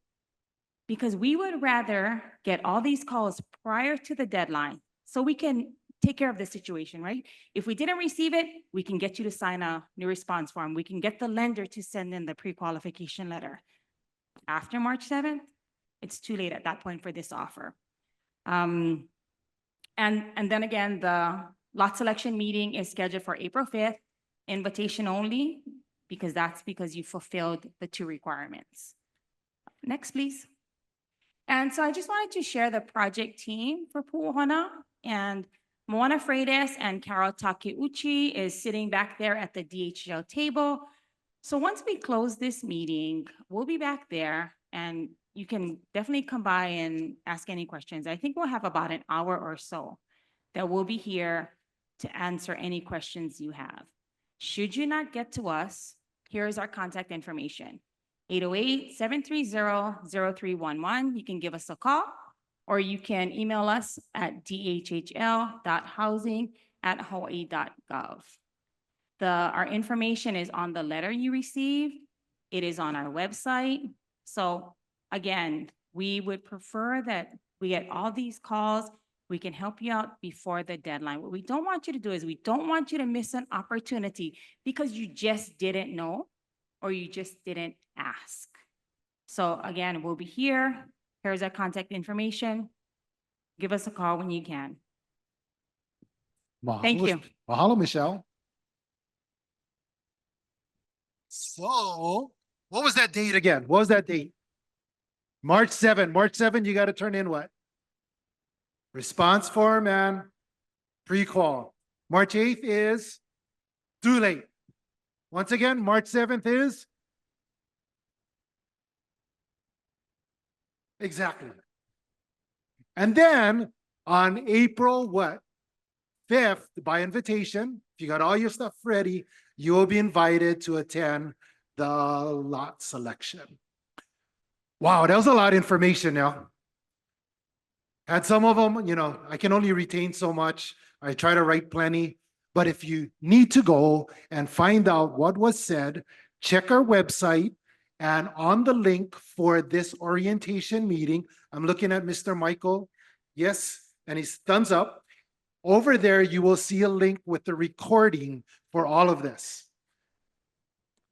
because we would rather get all these calls prior to the deadline so we can take care of the situation, right? If we didn't receive it, we can get you to sign a new response form. We can get the lender to send in the pre-qualification letter. After March 7th, it's too late at that point for this offer. And then again, the lot selection meeting is scheduled for April 5th, invitation only, because you fulfilled the 2 requirements. Next, please. And so I just wanted to share the project team for Puuhona, and Moana Freitas and Carol Takeuchi is sitting back there at the DHL table. So once we close this meeting, we'll be back there, and you can definitely come by and ask any questions. I think we'll have about an hour or so that we'll be here to answer any questions you have. Should you not get to us, here's our contact information. 808-730-0311. You can give us a call, or you can email us at dhl.housing@hawaii.gov. Our information is on the letter you received. It is on our website. So again, we would prefer that we get all these calls. We can help you out before the deadline. What we don't want you to do is we don't want you to miss an opportunity because you just didn't know or you just didn't ask. So again, we'll be here. Here's our contact information. Give us a call when you can. Thank you. Mahalo, Michelle. So, what was that date again? What was that date? March 7. March 7, you got to turn in what? Response form and pre-qual. March 8th is too late. Once again, March 7th is exactly. And then on April what? 5th, by invitation, if you got all your stuff ready, you will be invited to attend the lot selection. Wow, that was a lot of information now. Had some of them, I can only retain so much. I try to write plenty. But if you need to go and find out what was said, check our website, and on the link for this orientation meeting, I'm looking at Mr. Michael. Yes, and he's thumbs up. Over there, you will see a link with the recording for all of this.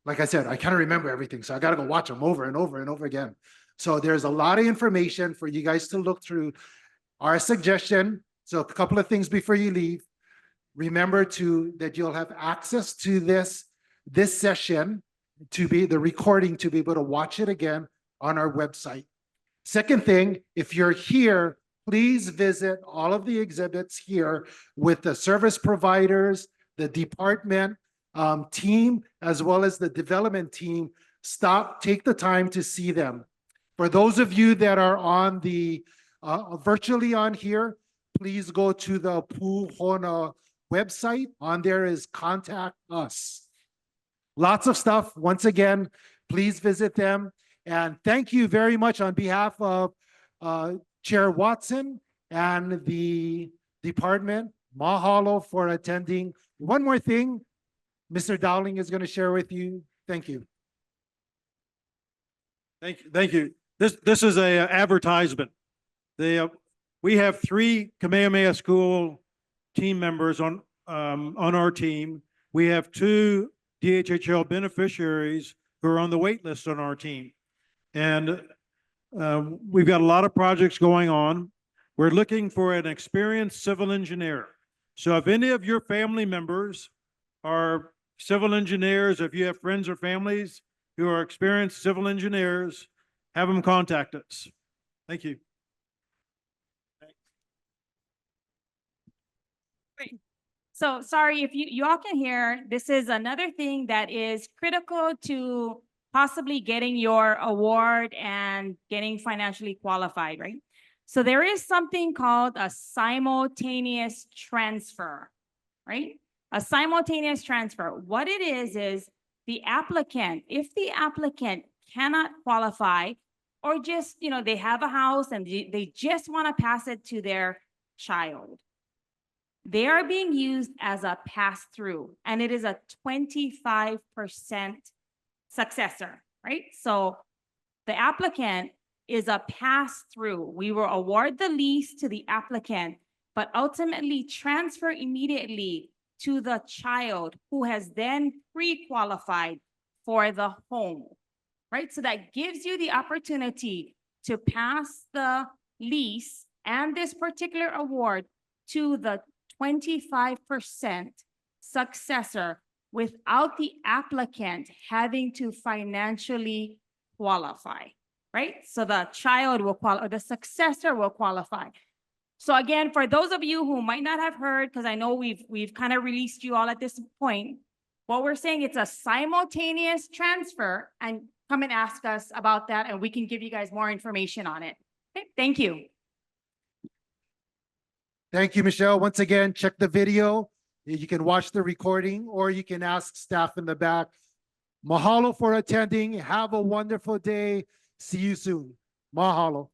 Like I said, I can't remember everything, so I got to go watch them over and over and over again. So there's a lot of information for you guys to look through. Our suggestion, so a couple of things before you leave. Remember that you'll have access to this session, the recording, to be able to watch it again on our website. Second thing, if you're here, please visit all of the exhibits here with the service providers, the department, team as well as the development team, take the time to see them. For those of you that are on the virtually on here, please go to the Puuhona website. On there is contact us. Lots of stuff. Once again, please visit them. And thank you very much on behalf of Chair Watson and the department. Mahalo for attending. One more thing, Mr. Dowling is going to share with you. Thank you. Thank you. This is a advertisement. We have 3 Kamehameha School team members on our team. We have 2 DHHL beneficiaries who are on the wait list on our team. And we've got a lot of projects going on. We're looking for an experienced civil engineer. So if any of your family members are civil engineers, if you have friends or families who are experienced civil engineers, have them contact us. Thank you. So sorry if you all can hear, this is another thing that is critical to possibly getting your award and getting financially qualified, right? So there is something called a simultaneous transfer, right? A simultaneous transfer. What it is the applicant, if the applicant cannot qualify or just, they have a house and they just want to pass it to their child, they are being used as a pass-through, and it is a 25% successor, right? So the applicant is a pass-through. We will award the lease to the applicant, but ultimately transfer immediately to the child who has then pre-qualified for the home, right? So that gives you the opportunity to pass the lease and this particular award to the 25% successor without the applicant having to financially qualify, right? So the child will qualify, or the successor will qualify. So again, for those of you who might not have heard, because I know we've kind of released you all at this point, what we're saying, it's a simultaneous transfer, and come and ask us about that and we can give you guys more information on it. Okay, thank you. Thank you, Michelle. Once again, check the video. You can watch the recording or you can ask staff in the back. Mahalo for attending. Have a wonderful day. See you soon. Mahalo.